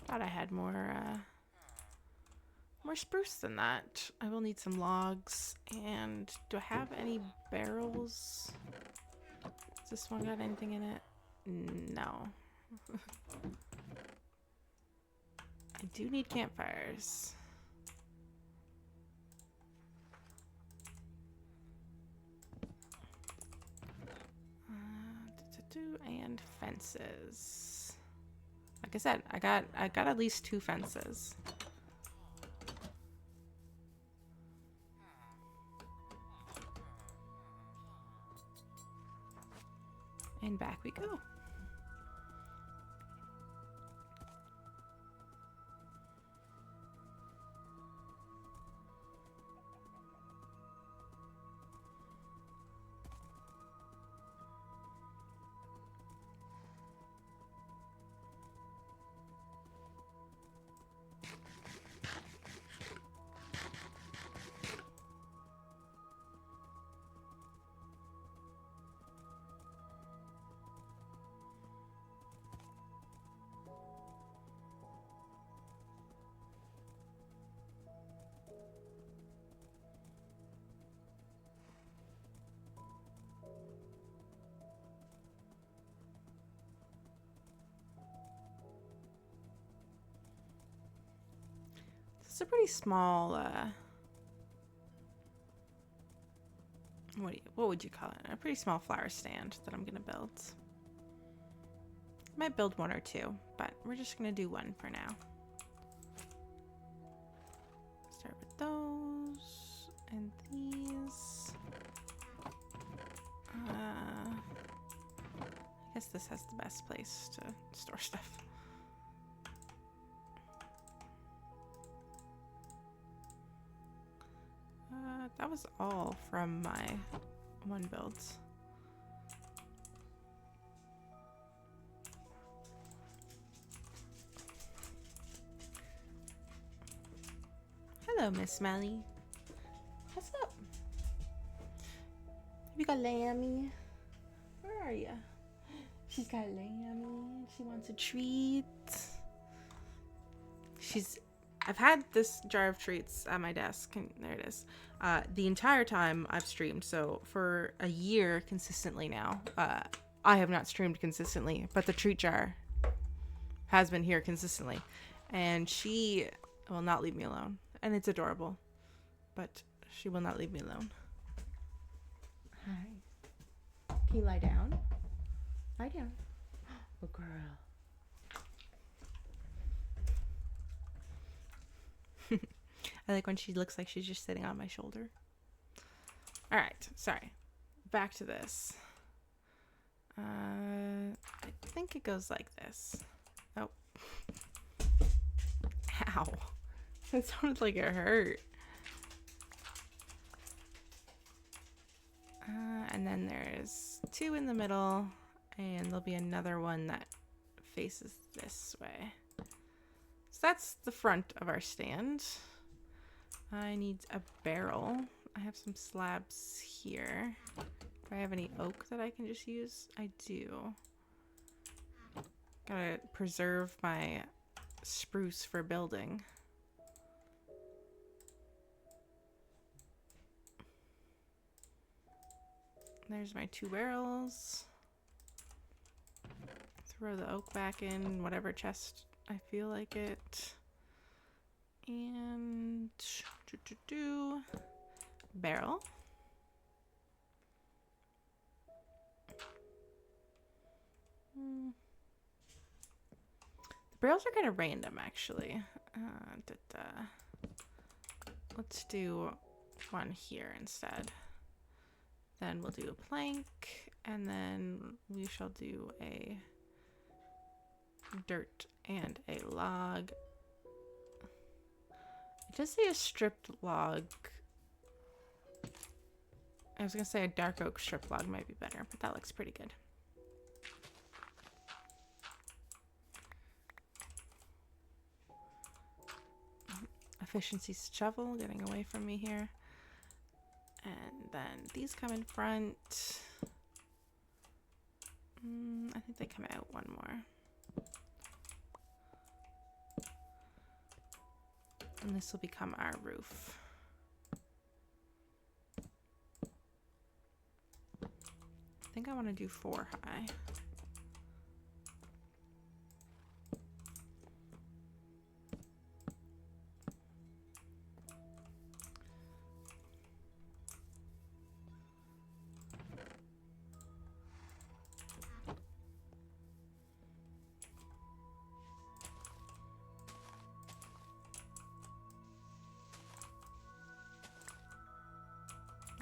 Thought I had more more spruce than that. I will need some logs. And do I have any barrels? Has this one got anything in it? No. I do need campfires. And fences. Like I said, I got at least 2 fences. And back we go. It's a pretty small, what would you call it? A pretty small flower stand that I'm gonna build. Might build 1 or 2, but we're just gonna do 1 for now. Start with those and these. I guess this has the best place to store stuff. That was all from my 1 build. Hello, Miss Smelly. What's up? Have you got Lammy? Where are you? She's got Lammy. She wants a treat. I've had this jar of treats at my desk, and there it is. The entire time I've streamed, so for a year consistently now. I have not streamed consistently, but the treat jar has been here consistently. And she will not leave me alone. And it's adorable, but she will not leave me alone. Hi. Can you lie down? Lie down. Oh, girl. I like when she looks like she's just sitting on my shoulder. All right, sorry. Back to this. I think it goes like this. Oh. Ow. That sounded like it hurt. And then there's 2 in the middle, and there'll be another one that faces this way. So that's the front of our stand. I need a barrel. I have some slabs here. Do I have any oak that I can just use? I do. Gotta preserve my spruce for building. There's my 2 barrels. Throw the oak back in whatever chest I feel like it. And barrel. The barrels are kind of random, actually. Let's do 1 here instead. Then we'll do a plank, and then we shall do a dirt and a log. It does say a stripped log. I was gonna say a dark oak strip log might be better, but that looks pretty good. Efficiency shovel getting away from me here. And then these come in front. I think they come out 1 more. And this will become our roof. I think I want to do 4 high.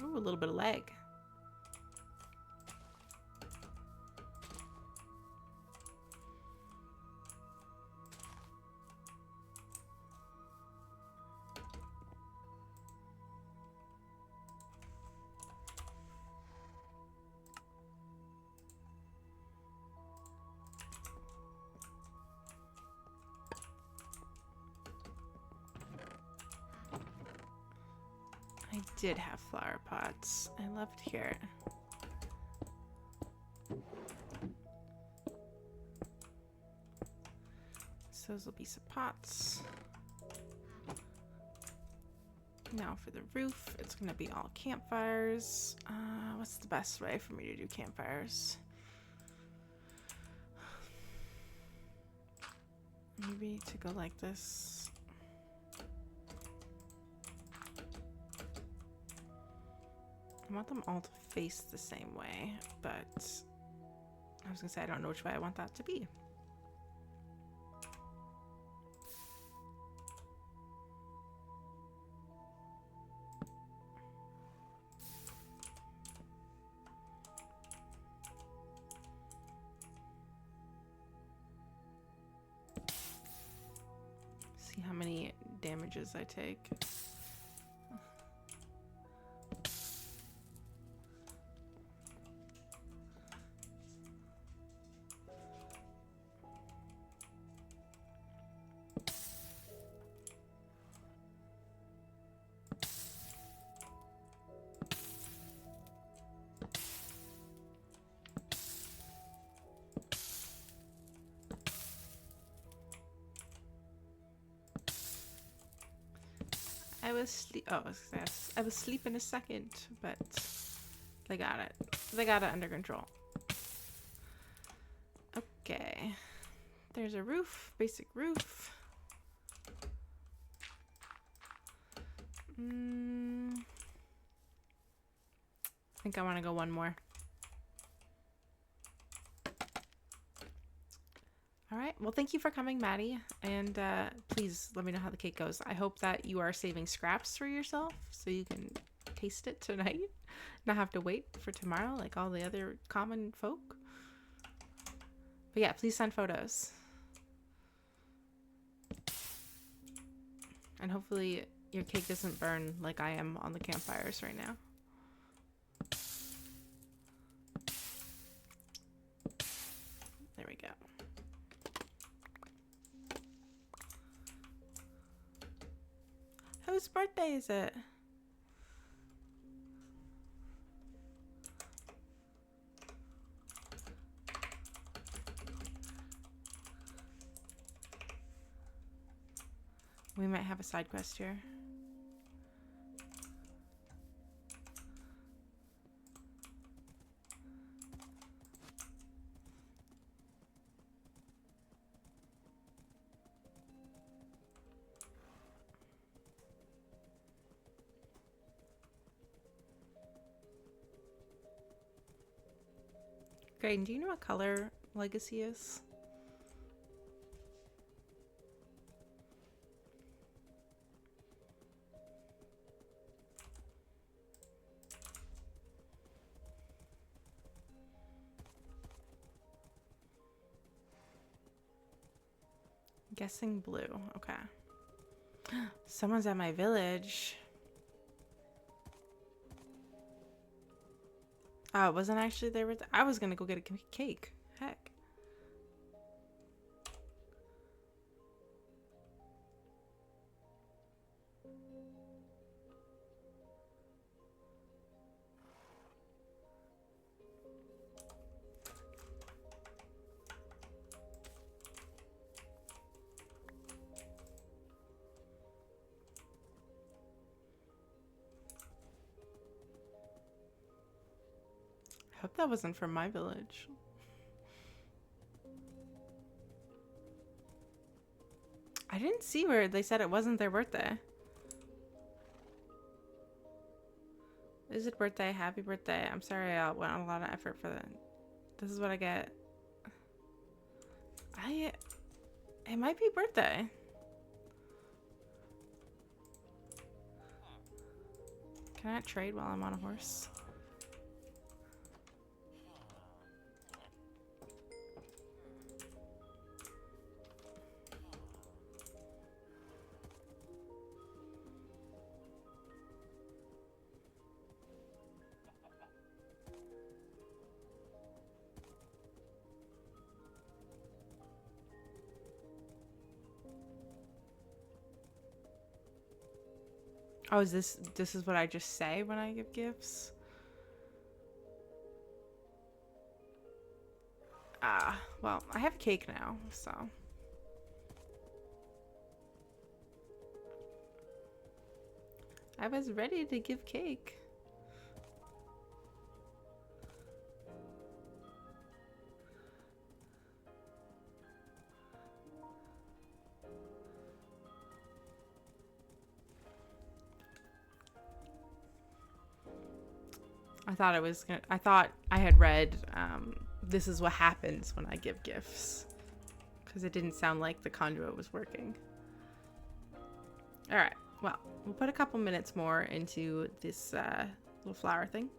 Ooh, a little bit of leg. I did have flower pots. I love to hear it. So those will be some pots. Now for the roof, it's going to be all campfires. What's the best way for me to do campfires? Maybe to go like this. I want them all to face the same way, but I was gonna say I don't know which way I want that to be. See how many damages I take. I was asleep in a second, but they got it. They got it under control. Okay. There's a roof, basic roof. I think I want to go one more. All right. Well, thank you for coming, Maddie. And please let me know how the cake goes. I hope that you are saving scraps for yourself so you can taste it tonight. Not have to wait for tomorrow like all the other common folk. But yeah, please send photos. And hopefully your cake doesn't burn like I am on the campfires right now. There we go. Whose birthday is it? We might have a side quest here. Graydon, do you know what color Legacy is? Guessing blue. Okay. Someone's at my village. Oh, it wasn't actually there. I was gonna go get a cake. Heck. hope that wasn't from my village. I didn't see where they said it wasn't their birthday. Is it birthday? Happy birthday. I'm sorry I went on a lot of effort for that. This is what I get. It might be birthday. Can I trade while I'm on a horse? Oh, is this is what I just say when I give gifts? Ah, well, I have cake now, so. I was ready to give cake. I thought I had read, this is what happens when I give gifts. Because it didn't sound like the conduit was working. Alright, well, we'll put a couple minutes more into this little flower thing.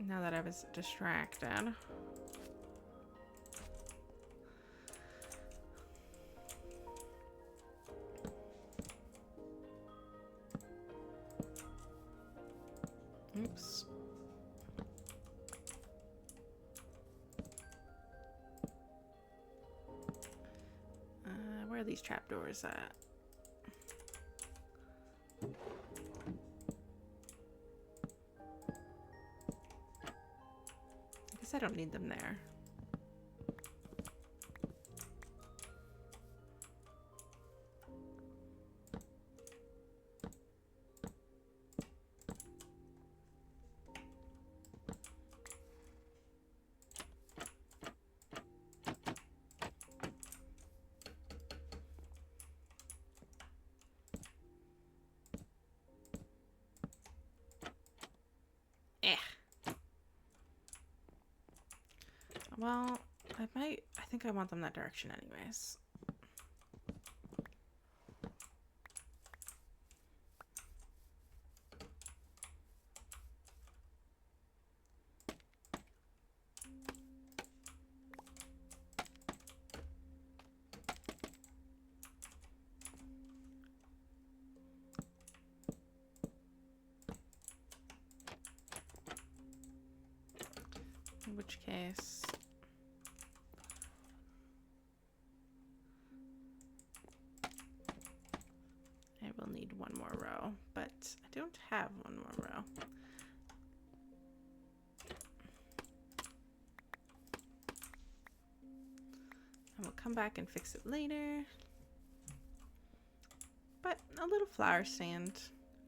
Now that I was distracted. Oops. Where are these trapdoors at? I guess I don't need them there. Well, I think I want them that direction anyways. In which case... I will need one more row, but I don't have one more row. And we'll come back and fix it later. But a little flower stand.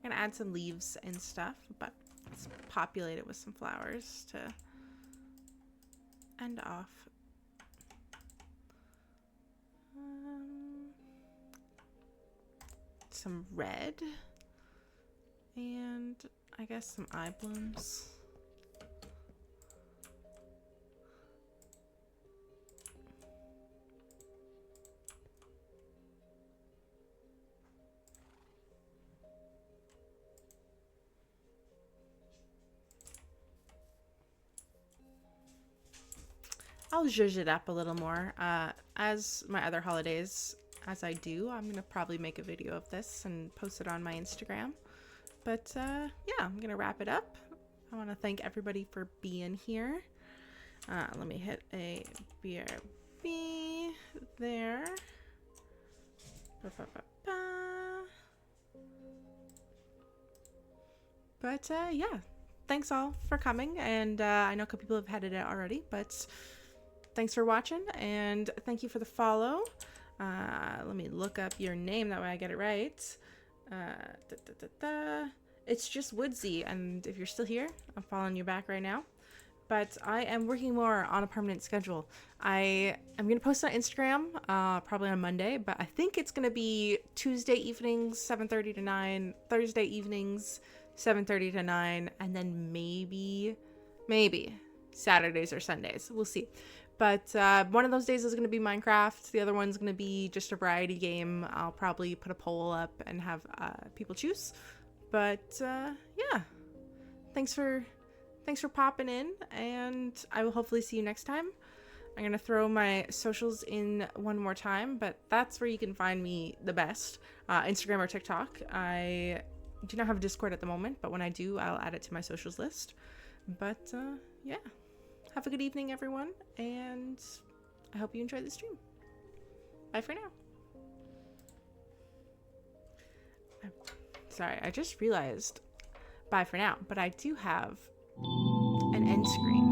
I'm gonna add some leaves and stuff, but let's populate it with some flowers to end off. Some red and I guess some eye blooms. I'll zhuzh it up a little more as my other holidays. As I do, I'm gonna probably make a video of this and post it on my Instagram. But yeah, I'm gonna wrap it up. I want to thank everybody for being here. Let me hit a BRB there. But yeah, thanks all for coming. And I know a couple people have had it already, but thanks for watching and thank you for the follow. Let me look up your name, that way I get it right. Da, da, da, da. It's just woodsy, and if you're still here, I'm following you back right now. But I am working more on a permanent schedule. I'm gonna post on Instagram, probably on Monday, but I think it's gonna be Tuesday evenings, 7:30 to 9, Thursday evenings, 7:30 to 9, and then maybe Saturdays or Sundays. We'll see. But one of those days is going to be Minecraft. The other one's going to be just a variety game. I'll probably put a poll up and have people choose. But yeah, thanks for popping in, and I will hopefully see you next time. I'm going to throw my socials in one more time, but that's where you can find me the best. Instagram or TikTok. I do not have a Discord at the moment, but when I do, I'll add it to my socials list. But yeah. Have a good evening, everyone, and I hope you enjoyed the stream. Bye for now. Sorry, I just realized bye for now, but I do have an end screen.